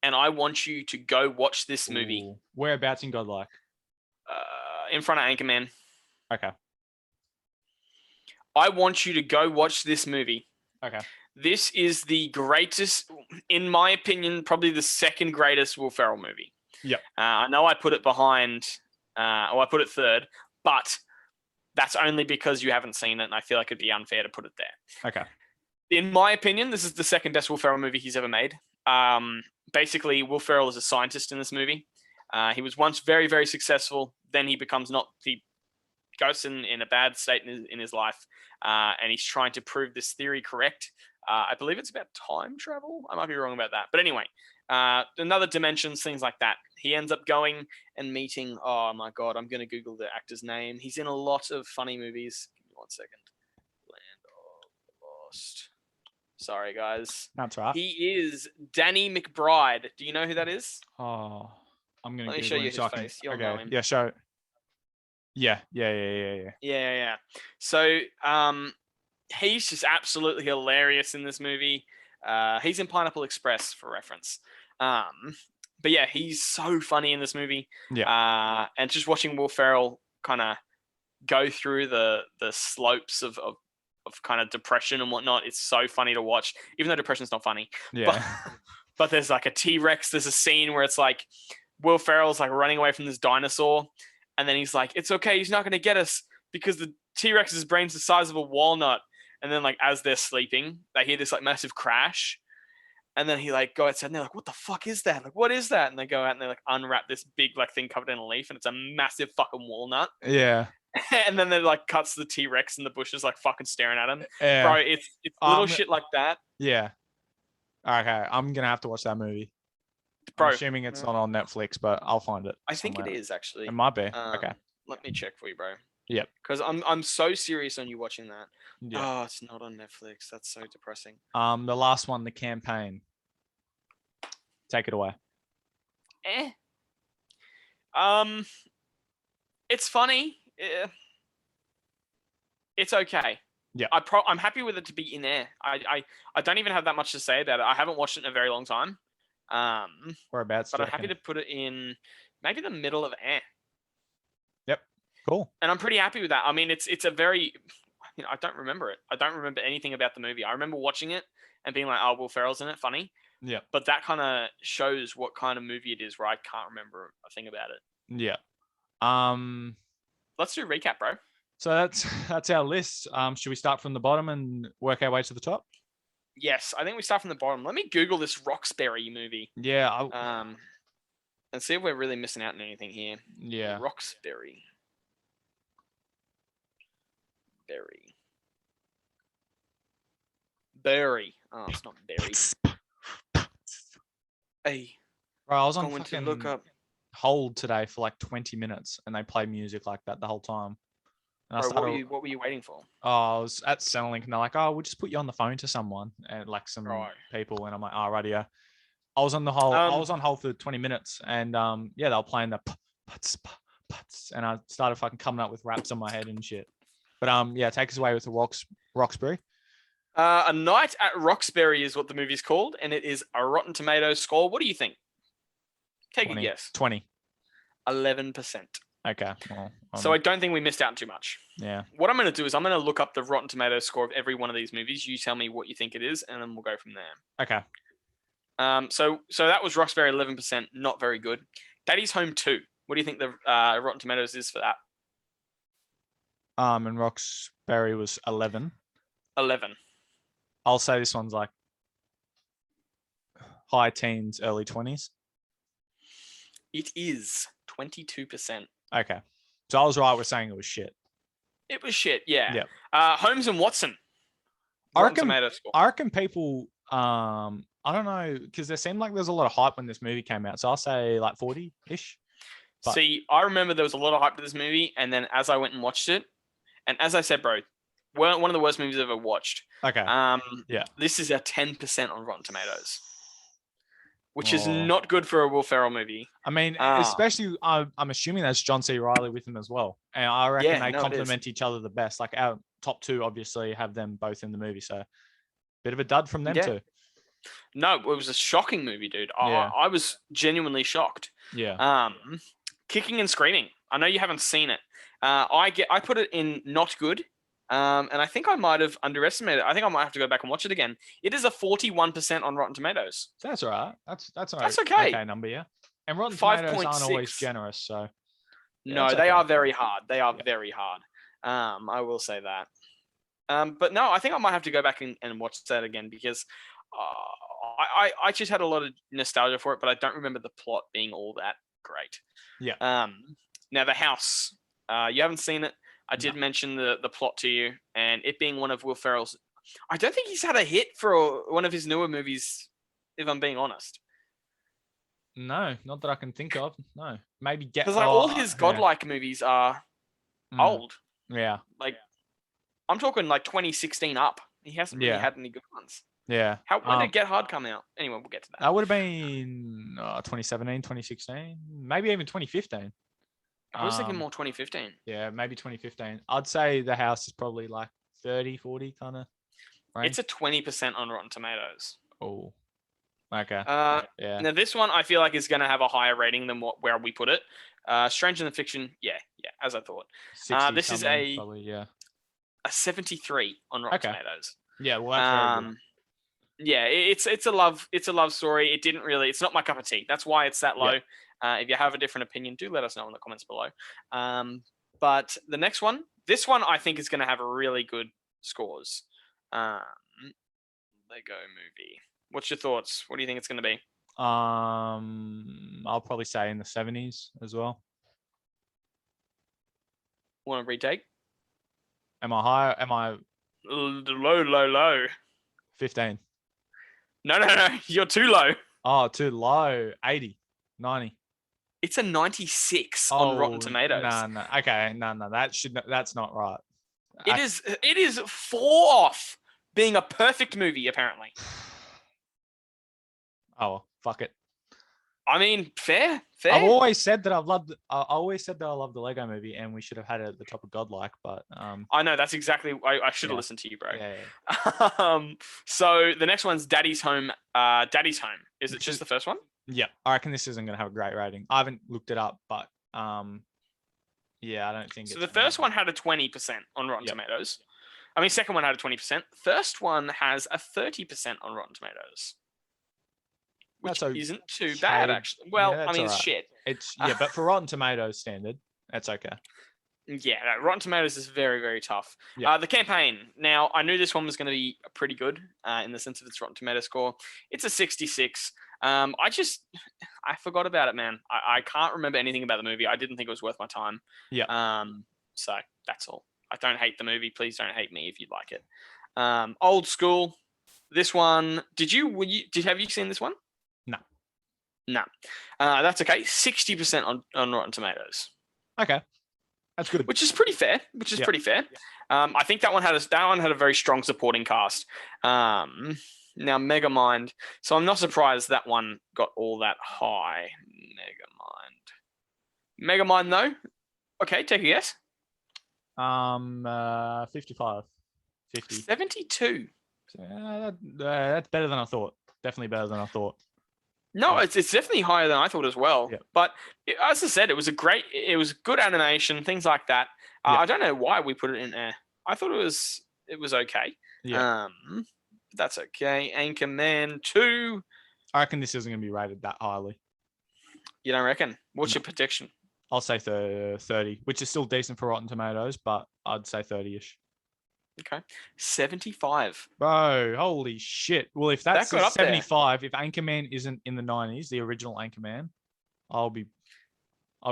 And I want you to go watch this movie. Ooh. Whereabouts in Godlike? In front of Anchorman. Okay. I want you to go watch this movie. Okay. This is the greatest, in my opinion, probably the second greatest Will Ferrell movie. Yep. I know I put it behind, or I put it third, but that's only because you haven't seen it, and I feel like it'd be unfair to put it there. Okay. In my opinion, this is the second best Will Ferrell movie he's ever made. Basically, Will Ferrell is a scientist in this movie. He was once very, very successful. Then he becomes not. He goes in a bad state in his life, and he's trying to prove this theory correct. I believe it's about time travel. I might be wrong about that. But anyway, another dimensions, things like that. He ends up going and meeting, oh my God, I'm going to Google the actor's name. He's in a lot of funny movies. Give me 1 second. Land of the Lost. Sorry, guys. That's right. He is Danny McBride. Do you know who that is? Oh, I'm going to Let me show you his face. You'll know him. Yeah, show it. Yeah. So, he's just absolutely hilarious in this movie. He's in Pineapple Express for reference. But yeah, he's so funny in this movie. Yeah. And just watching Will Ferrell kind of go through the slopes of kind of depression and whatnot, it's so funny to watch, even though depression's not funny. Yeah. But there's like a T-Rex. There's a scene where it's like Will Ferrell's like running away from this dinosaur. And then he's like, it's okay. He's not going to get us because the T-Rex's brain's the size of a walnut. And then like, as they're sleeping, they hear this like massive crash. And then he like go outside and they're like, what the fuck is that? Like, what is that? And they go out and they like unwrap this big like thing covered in a leaf. And it's a massive fucking walnut. Yeah. And then they like cuts the T-Rex in the bushes like fucking staring at him. Yeah. Bro, it's little shit like that. Yeah. Okay. I'm going to have to watch that movie. Bro, I'm assuming it's not on Netflix, but I'll find it. I think it is actually. It might be. Okay. Let me check for you, bro. Yep. Because I'm so serious on you watching that. Yeah. Oh, it's not on Netflix. That's so depressing. The last one, The Campaign. Take it away. It's funny. It's okay. Yeah. I'm happy with it to be in there. I don't even have that much to say about it. I haven't watched it in a very long time. Whereabouts? But I'm happy to put it in maybe the middle of Yep. Cool. And I'm pretty happy with that. I mean, it's a very, I don't remember it. I don't remember anything about the movie. I remember watching it and being like, oh, Will Ferrell's in it, funny. Yeah. But that kind of shows what kind of movie it is where I can't remember a thing about it. Yeah. Let's do a recap, bro. So that's our list. Should we start from the bottom and work our way to the top? Yes, I think we start from the bottom. Let me Google this Roxbury movie. Yeah. And see if we're really missing out on anything here. Yeah. Roxbury. Berry. Oh, it's not berry. Hey. Bro, I was on going to fucking look up. hold today for like 20 minutes and they play music like that the whole time. And Bro, what were you waiting for? Oh, I was at Centrelink and they're like, oh, we'll just put you on the phone to someone and like some people. And I'm like, oh, right, yeah. I was on the whole, I was on hold for 20 minutes and yeah, they were playing the putz, and I started fucking coming up with raps on my head and shit. But yeah, take us away with the Roxbury. A Night at Roxbury is what the movie's called, and it is a Rotten Tomatoes score. What do you think? Take 20, a guess. 20. 11%. Okay. Well, So I don't think we missed out too much. yeah. What I'm going to do is I'm going to look up the Rotten Tomatoes score of every one of these movies. You tell me what you think it is, and then we'll go from there. Okay. So that was Roxbury, 11%, not very good. Daddy's Home 2. What do you think the Rotten Tomatoes is for that? And Roxbury was 11. 11. I'll say this one's like high teens, early 20s. It is 22%. Okay. So I was right with saying it was shit. It was shit, yeah. Yep. Holmes and Watson. I Rotten reckon, Tomatoes score. I reckon people, I don't know, because there seemed like there's a lot of hype when this movie came out. So I'll say like 40-ish. But- See, I remember there was a lot of hype to this movie, and then as I went and watched it, and as I said, bro, one of the worst movies I've ever watched. Okay. Yeah. This is a 10% on Rotten Tomatoes, which is Oh. not good for a Will Ferrell movie. I mean, especially, I'm assuming that's John C. Reilly with him as well. And I reckon Yeah, they no, it is. complement each other the best. Like our top two, obviously, have them both in the movie. So bit of a dud from them Yeah. too. No, it was a shocking movie, dude. Yeah. I was genuinely shocked. Yeah. Kicking and Screaming. I know you haven't seen it. I put it in not good. And I think I might have underestimated it. I think I might have to go back and watch it again. It is a 41% on Rotten Tomatoes. That's all right. That's all right. That's okay. Okay number, yeah. And Rotten Tomatoes aren't 5.6. always generous, so yeah, No, it's they okay. are very hard. They are very hard. I will say that. But no, I think I might have to go back and watch that again because I just had a lot of nostalgia for it, but I don't remember the plot being all that great. Yeah. Now The House. You haven't seen it. I did mention the plot to you, and it being one of Will Ferrell's. I don't think he's had a hit for one of his newer movies, if I'm being honest. No, not that I can think of. No, maybe Get. Because like all his godlike movies are old. Yeah. Like I'm talking like 2016 up. He hasn't really had any good ones. Yeah. When did Get Hard come out? Anyway, we'll get to that. That would have been 2017, 2016, maybe even 2015. I was thinking more 2015. Yeah, maybe 2015. I'd say The House is probably like 30, 40 kind of range. It's a 20% on Rotten Tomatoes. Oh, okay. Yeah. Now this one I feel like is going to have a higher rating than where we put it. Stranger Than Fiction, yeah, as I thought. 60 this is probably, a 73 on Rotten Tomatoes. Yeah, well, that's very good. Yeah, it's a love story. It's not my cup of tea. That's why it's that low. Yeah. If you have a different opinion, do let us know in the comments below. But the next one, this one I think is going to have really good scores. Lego Movie. What's your thoughts? What do you think it's going to be? I'll probably say in the 70s as well. Want to retake? Am I higher? Am I low? 15? No. You're too low. Oh, too low. 80, 90. It's a 96 on Rotten Tomatoes. No. Okay, no. That's not right. It is 4 off being a perfect movie, apparently. Oh, fuck it. I mean, fair. I've always said that I love the Lego Movie, and we should have had it at the top of Godlike, but I know that's exactly. I should have listened to you, bro. Yeah. So the next one's Daddy's Home. Daddy's Home. Is it just the first one? Yeah, I reckon this isn't going to have a great rating. I haven't looked it up, but yeah, I don't think. So the first one had a 20% on Rotten Tomatoes. I mean, second one had a 20%. First one has a 30% on Rotten Tomatoes. Which isn't too bad, actually. Well, I mean, it's shit. It's but for Rotten Tomatoes standard, that's okay. Yeah, Rotten Tomatoes is very, very tough. Yeah. The Campaign. Now, I knew this one was going to be pretty good in the sense of its Rotten Tomato score. It's a 66. I forgot about it, man. I can't remember anything about the movie. I didn't think it was worth my time. Yeah. So that's all. I don't hate the movie. Please don't hate me if you like it. Old School. This one. Have you seen this one? No. That's okay. 60% on Rotten Tomatoes. Okay. That's good. Which is pretty fair. Pretty fair. I think that one had a very strong supporting cast. Now Megamind. So I'm not surprised that one got all that high. Megamind though, Okay, take a guess. 55. 50. 72. That's better than I thought. Definitely better than I thought. No, it's definitely higher than I thought as well. Yep. But as I said, it was good animation, things like that. Yep. I don't know why we put it in there. I thought it was okay. Yeah. That's okay. Anchorman 2. I reckon this isn't going to be rated that highly. You don't reckon? What's No. your prediction? I'll say 30, which is still decent for Rotten Tomatoes, but I'd say 30-ish. Okay. 75. Bro, holy shit. Well, if that's That got up 75, if Anchorman isn't in the 90s, the original Anchorman, I'll be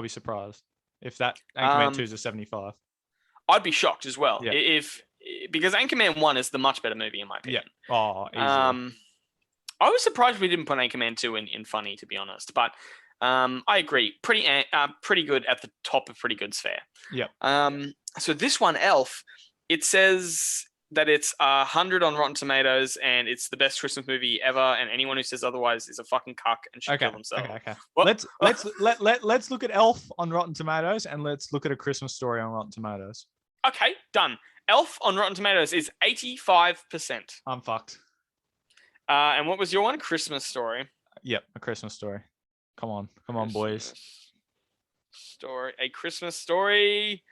surprised. If that Anchorman 2 is a 75. I'd be shocked as well. Yeah. Because Anchorman 1 is the much better movie in my opinion. Yeah. Oh, easily. I was surprised we didn't put Anchorman 2 in funny, to be honest. But I agree. Pretty good at the top of pretty good sphere. Yeah. So this one, Elf, it says that it's 100 on Rotten Tomatoes and it's the best Christmas movie ever. And anyone who says otherwise is a fucking cuck and should kill themselves. Okay. Well, Let's look at Elf on Rotten Tomatoes and let's look at A Christmas Story on Rotten Tomatoes. Okay, done. Elf on Rotten Tomatoes is 85%. I'm fucked. And what was your one? Christmas Story. Yep, A Christmas Story. Come on, boys. A Christmas Story.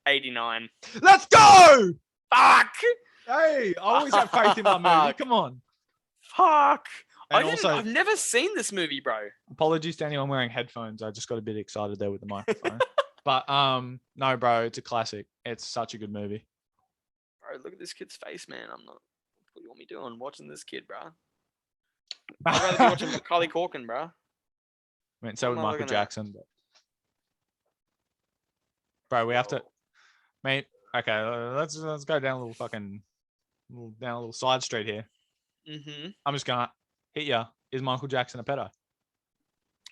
89. Let's go! Fuck! Hey, I always have faith in my movie. Come on. Fuck. And I've never seen this movie, bro. Apologies to anyone wearing headphones. I just got a bit excited there with the microphone. But no, bro, it's a classic. It's such a good movie. Bro, look at this kid's face, man. What do you want me doing watching this kid, bro? I'd rather be watching Macaulay Culkin, bro. I mean, so would Michael Jackson. But... Bro, we have to... Mate, okay, let's go down a little side street here. Mm-hmm. I'm just going to hit you. Is Michael Jackson a pedo?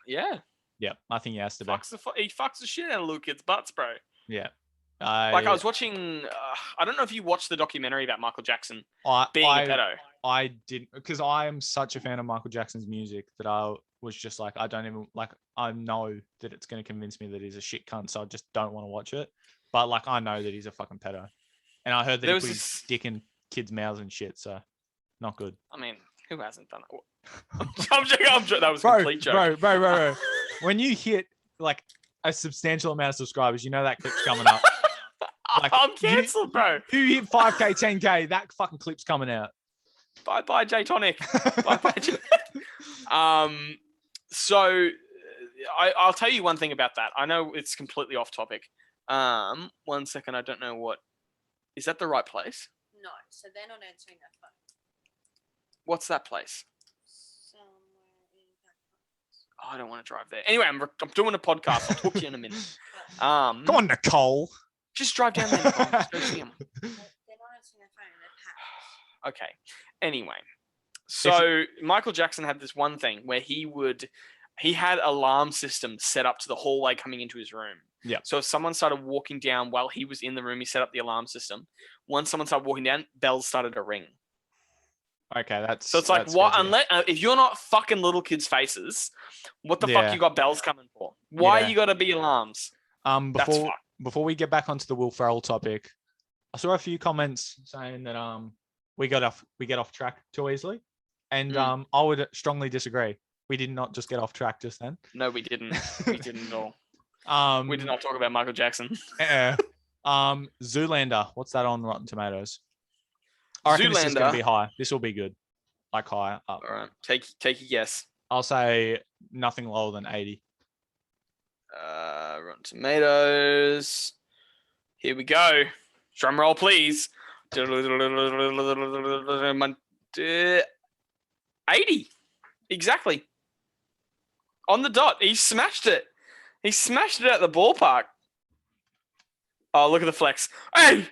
Yeah. Yeah, I think he has to be. He fucks the shit out of little kids' butts, bro. Yeah. I was watching... I don't know if you watched the documentary about Michael Jackson being a pedo. I didn't, because I am such a fan of Michael Jackson's music that I was just like, I know that it's going to convince me that he's a shit cunt, so I just don't want to watch it. But like, I know that he's a fucking pedo, and I heard that he put his dick in kids' mouths and shit, so not good. I mean, who hasn't done that? I'm joking. That was a complete joke. Bro. When you hit like a substantial amount of subscribers, you know that clip's coming up. Like, I'm cancelled, bro. You hit 5K, 10K, that fucking clip's coming out. Bye, J Tonic. So I'll tell you one thing about that. I know it's completely off topic. 1 second, I don't know what. Is that the right place? No, so they're not answering their phone. What's that place? Somewhere in that. Oh, I don't want to drive there. Anyway, I'm doing a podcast. I'll talk to you in a minute. Come on, Nicole. Just drive down there. Nicole. Just go see him. They're not answering their phone. They're packed. Okay. Anyway, so Michael Jackson had this one thing where he had alarm system set up to the hallway coming into his room. Yeah. So if someone started walking down while he was in the room, he set up the alarm system. Once someone started walking down, bells started to ring. Okay, that's so it's like what? Unless if you're not fucking little kids' faces, what the fuck you got bells coming for? Why you got to be alarms? Before we get back onto the Will Ferrell topic, I saw a few comments saying that we get off track too easily, and I would strongly disagree. We did not just get off track just then. No, we didn't. We didn't at all. We did not talk about Michael Jackson. Zoolander, what's that on Rotten Tomatoes? I reckon this is going to be high. This will be good, like high up. All right, take a guess. I'll say nothing lower than 80. Rotten Tomatoes. Here we go. Drum roll, please. 80. Exactly. On the dot. He smashed it. He smashed it at the ballpark. Oh, look at the flex. Hey!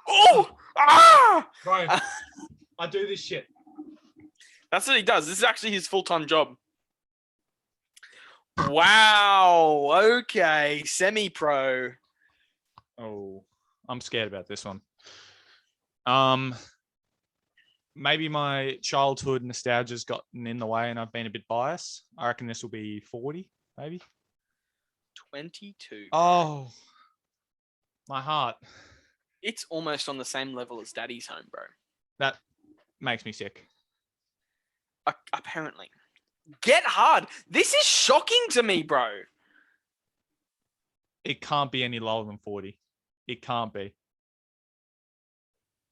Oh! Ah! Bro, I do this shit. That's what he does. This is actually his full-time job. Wow. Okay. Semi-pro. Oh, I'm scared about this one. Maybe my childhood nostalgia's gotten in the way and I've been a bit biased. I reckon this will be 40, maybe. 22. Oh, my heart. It's almost on the same level as Daddy's Home, bro. That makes me sick. Apparently. Get Hard. This is shocking to me, bro. It can't be any lower than 40. It can't be.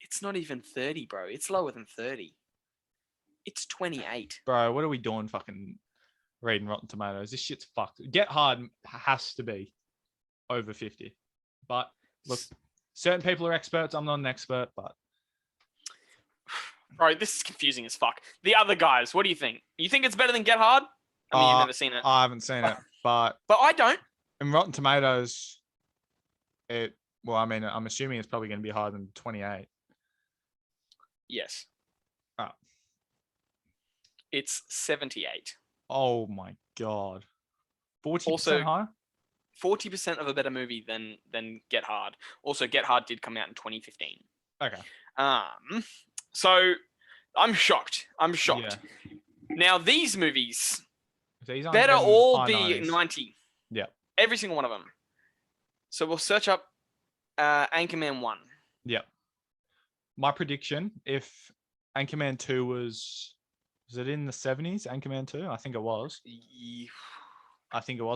It's not even 30, bro. It's lower than 30. It's 28. Bro, what are we doing fucking reading Rotten Tomatoes? This shit's fucked. Get Hard has to be over 50. But look, certain people are experts. I'm not an expert, but... Bro, this is confusing as fuck. The other guys, what do you think? You think it's better than Get Hard? I mean, you've never seen it. I haven't seen it, but... But I don't. In Rotten Tomatoes, I'm assuming it's probably going to be higher than 28. Yes. Oh. It's 78. Oh my God. 40% also, higher? 40% of a better movie than Get Hard. Also, Get Hard did come out in 2015. Okay. So I'm shocked. Yeah. Now these movies These better all be 90s. 90. Yeah. Every single one of them. So we'll search up Anchorman 1. Yep. My prediction, if Anchorman 2 was it in the 70s, Anchorman 2? I think it was.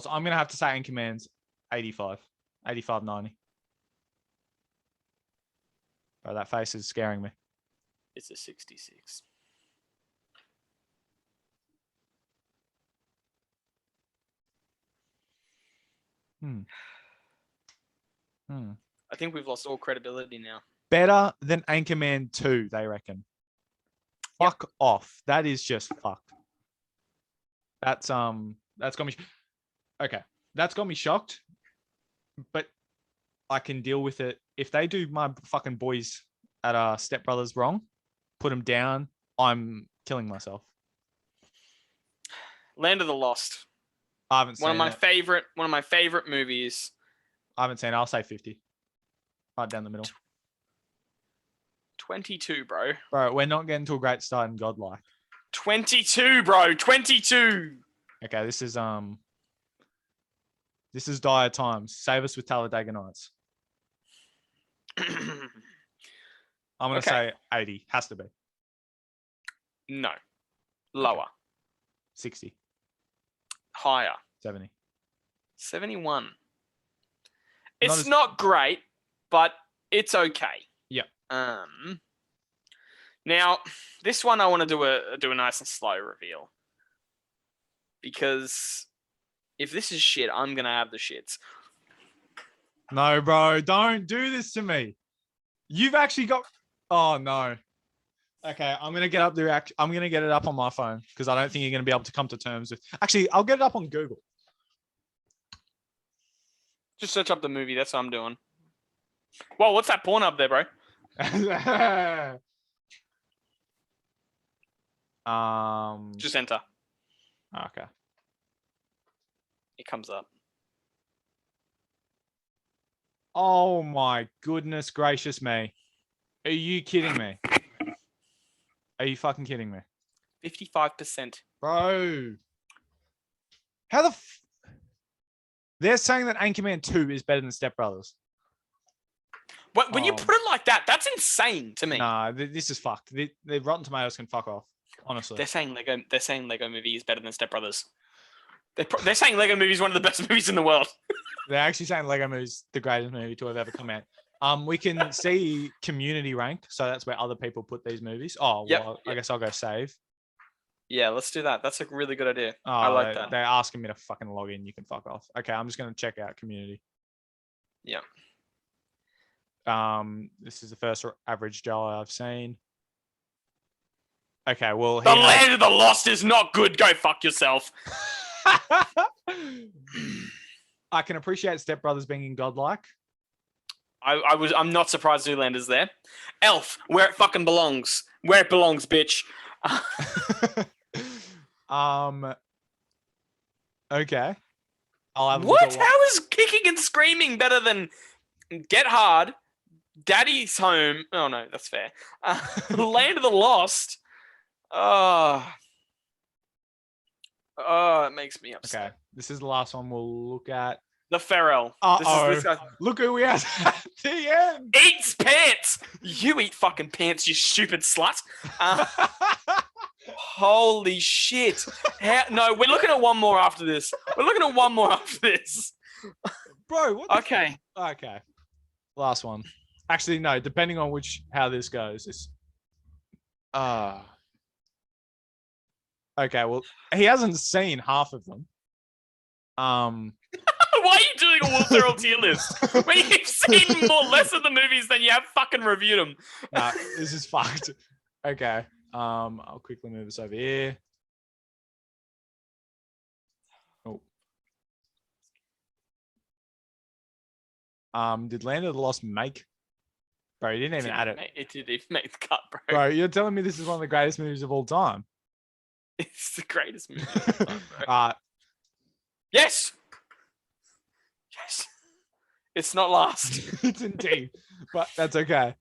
I'm going to have to say Anchorman's 85, 90. Bro, that face is scaring me. It's a 66. I think we've lost all credibility now. Better than Anchorman 2, they reckon. Fuck off. That is just fucked. That's got me. Okay, that's got me shocked. But I can deal with it if they do my fucking boys at Step Brothers wrong. Put them down. I'm killing myself. Land of the Lost. I haven't seen one of my favorite movies. I haven't seen it. I'll say 50. Right down the middle. 22, bro. Bro, we're not getting to a great start in Godlike. 22, bro. 22. Okay, this is dire times. Save us with Talladega Nights. I'm gonna say 80. Has to be. No. Lower. 60. Higher. 70. 71. It's not great, but it's okay. Yep. Now, this one I want to do a nice and slow reveal. Because if this is shit, I'm going to have the shits. No, bro, don't do this to me. You've actually got... Oh, no. Okay, I'm going to get up I'm going to get it up on my phone because I don't think you're going to be able to come to terms with... Actually, I'll get it up on Google. Just search up the movie. That's what I'm doing. Whoa, what's that porn up there, bro? Just enter. Okay. It comes up. Oh my goodness gracious me. Are you kidding me? Are you fucking kidding me? 55%. Bro. How the They're saying that Anchorman 2 is better than Step Brothers. When you put it like that, that's insane to me. Nah, this is fucked. The Rotten Tomatoes can fuck off. Honestly. They're saying Lego Movie is better than Step Brothers. They're saying Lego Movie is one of the best movies in the world. They're actually saying Lego Movie is the greatest movie to have ever come out. We can see community rank, so that's where other people put these movies. Oh, well, I guess I'll go save. Yeah, let's do that. That's a really good idea. Oh, I like that. They're asking me to fucking log in. You can fuck off. Okay, I'm just going to check out community. Yeah. This is the first average Joe I've seen. Okay, well... The Land of the Lost is not good. Go fuck yourself. I can appreciate Step Brothers being in Godlike. I'm not surprised Zoolander's there. Elf, where it fucking belongs. Where it belongs, bitch. Okay. I'll have what? How is Kicking and Screaming better than Get Hard, Daddy's Home? Oh no, that's fair. Land of the Lost. Oh, it makes me upset. Okay, this is the last one we'll look at. The Ferrell. This guy Look who we have at the end. eats pants. You eat fucking pants, you stupid slut. Holy shit. No, we're looking at one more after this. Bro, what? Okay. Okay. Last one. Actually, no, depending on how this goes. Okay, well, he hasn't seen half of them. Why are you doing a Will Ferrell tier list when you've seen less of the movies than you have fucking reviewed them? No, this is fucked. Okay. I'll quickly move this over here. Oh. Did Land of the Lost make? Bro, you didn't even add it. It did even make the cut, bro. Bro, you're telling me this is one of the greatest movies of all time? It's the greatest movie of all time, bro. Yes! Yes. It's not last. It's indeed. But that's okay.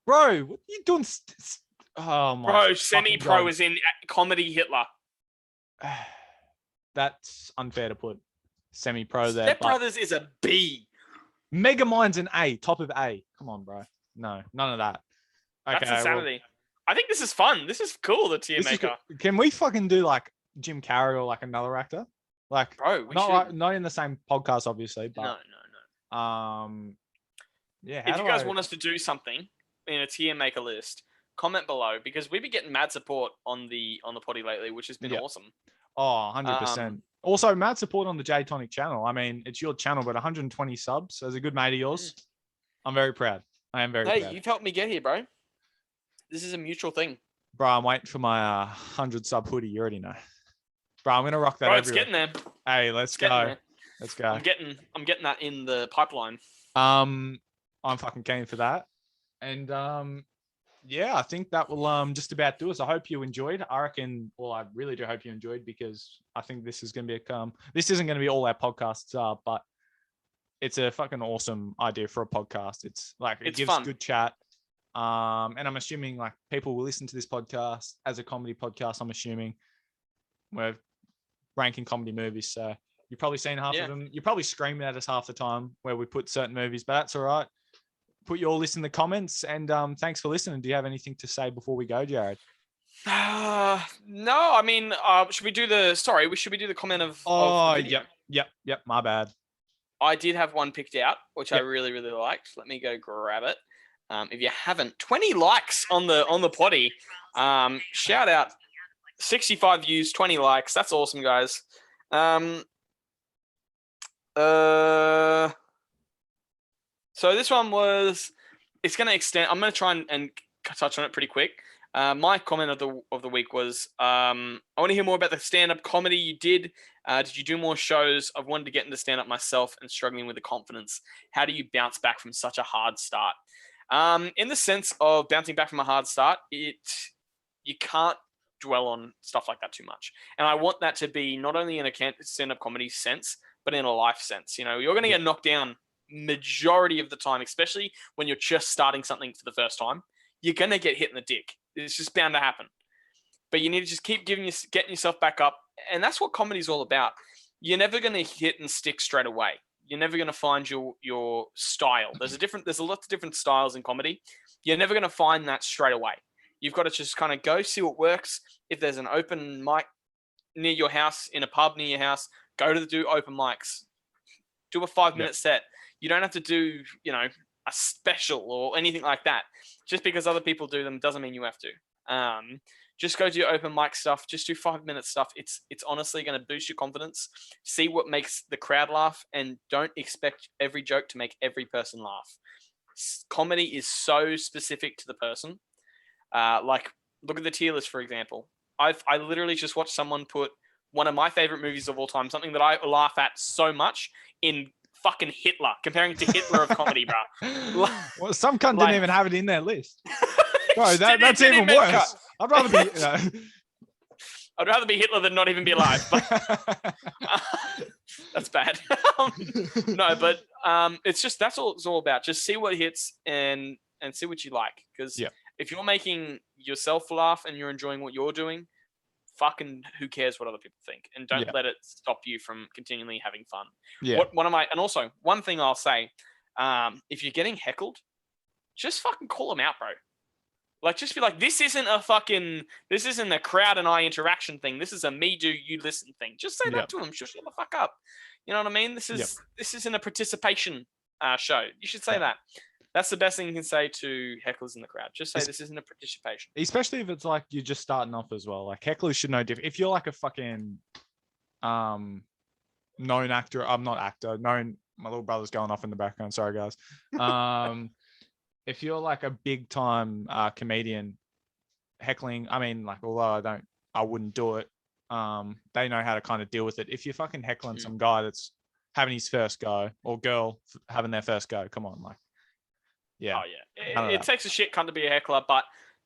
Bro, what are you doing? Oh my. Bro, Semi-Pro is in comedy Hitler. That's unfair to put Semi-Pro there. Step Brothers is a B. Megamind's an A, top of A. Come on, bro. No, none of that. Okay, that's insanity. I think this is fun. This is cool, the tier maker. Can we fucking do like Jim Carrey or like another actor? Like, bro, not in the same podcast, obviously, but no. Yeah. If you guys want us to do something in a tier maker list, comment below because we've been getting mad support on the potty lately, which has been awesome. Oh, 100%. Also, mad support on the J Tonic channel. I mean, it's your channel, but 120 subs as a good mate of yours. I'm very proud. I am very proud. Hey, you've helped me get here, bro. This is a mutual thing. Bro, I'm waiting for my 100 sub hoodie. You already know. Bro, I'm gonna rock that. Bro, it's getting there. Hey, let's go. Let's go. I'm getting that in the pipeline. I'm fucking keen for that. And yeah, I think that will just about do us. I hope you enjoyed. I reckon. Well, I really do hope you enjoyed because I think this is gonna be this isn't gonna be all our podcasts are, but it's a fucking awesome idea for a podcast. It's like it gives fun. Good chat. And I'm assuming like people will listen to this podcast as a comedy podcast. I'm assuming we're ranking comedy movies, so you've probably seen half of them. You're probably screaming at us half the time where we put certain movies, but that's all right. Put your list in the comments, and thanks for listening. Do you have anything to say before we go, Jared? No, I mean, should we do the comment of? Oh, yep. My bad. I did have one picked out, which I really, really liked. Let me go grab it. If you haven't, 20 likes on the potty. Shout out, 65 views, 20 likes. That's awesome, guys. So this one it's going to extend. I'm going to try and touch on it pretty quick. My comment of the week was, I want to hear more about the stand-up comedy you did. Did you do more shows? I've wanted to get into stand-up myself and struggling with the confidence. How do you bounce back from such a hard start? In the sense of bouncing back from a hard start, you can't dwell on stuff like that too much. And I want that to be not only in a stand-up comedy sense, but in a life sense. You know, you're going to get knocked down majority of the time, especially when you're just starting something for the first time. You're going to get hit in the dick. It's just bound to happen. But you need to just keep getting yourself back up. And that's what comedy is all about. You're never going to hit and stick straight away. You're never going to find your style. There's a lot of different styles in comedy. You're never going to find that straight away. You've got to just kind of go see what works. If there's an open mic near your house, in a pub near your house, go to do open mics. Do a 5-minute set. You don't have to do, a special or anything like that. Just because other people do them doesn't mean you have to. Just go do open mic stuff. Just do 5-minute stuff. It's honestly going to boost your confidence. See what makes the crowd laugh, and don't expect every joke to make every person laugh. Comedy is so specific to the person. Like, look at the tier list, for example. I literally just watched someone put one of my favorite movies of all time, something that I laugh at so much, in fucking Hitler, comparing it to Hitler of comedy, bro. Well, some cunt didn't even have it in their list. Bro, that's even worse. I'd rather be. I'd rather be Hitler than not even be alive. But, that's bad. No, but it's just that's all it's all about. Just see what hits and see what you like. Because if you're making yourself laugh and you're enjoying what you're doing, fucking who cares what other people think, and don't Yeah. let it stop you from continually having fun. Yeah. And also one thing I'll say, if you're getting heckled, just fucking call them out, bro. Like, just be like, this isn't a crowd and I interaction thing. This is a me do you listen thing. Just say that to them. Shut the fuck up. You know what I mean? This isn't a participation show. You should say that. That's the best thing you can say to hecklers in the crowd. Just say this isn't a participation. Especially if it's like you're just starting off as well. Like, hecklers should know different. If you're like a fucking known actor, I'm not actor, known, my little brother's going off in the background. Sorry, guys. If you're like a big time comedian heckling, I mean, like, although I wouldn't do it. They know how to kind of deal with it. If you're fucking heckling some guy that's having his first go, or girl having their first go, come on, like, yeah. Oh yeah, it takes a shit cunt to be a heckler, but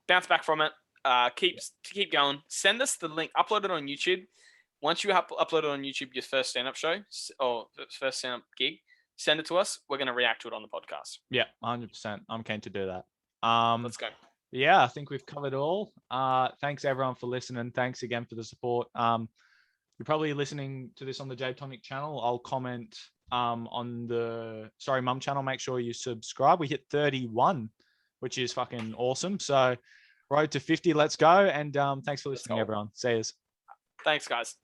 bounce back from it. Keep going. Send us the link. Upload it on YouTube. Once you upload it on YouTube, your first stand-up show or first stand-up gig, send it to us. We're gonna react to it on the podcast. Yeah, 100%. I'm keen to do that. Let's go. Yeah, I think we've covered all. Thanks everyone for listening. Thanks again for the support. You're probably listening to this on the J Tonic channel. I'll comment on the Sorry Mum channel. Make sure you subscribe. We hit 31, which is fucking awesome. So road to 50, let's go. And thanks for listening, everyone. See yous. Thanks, guys.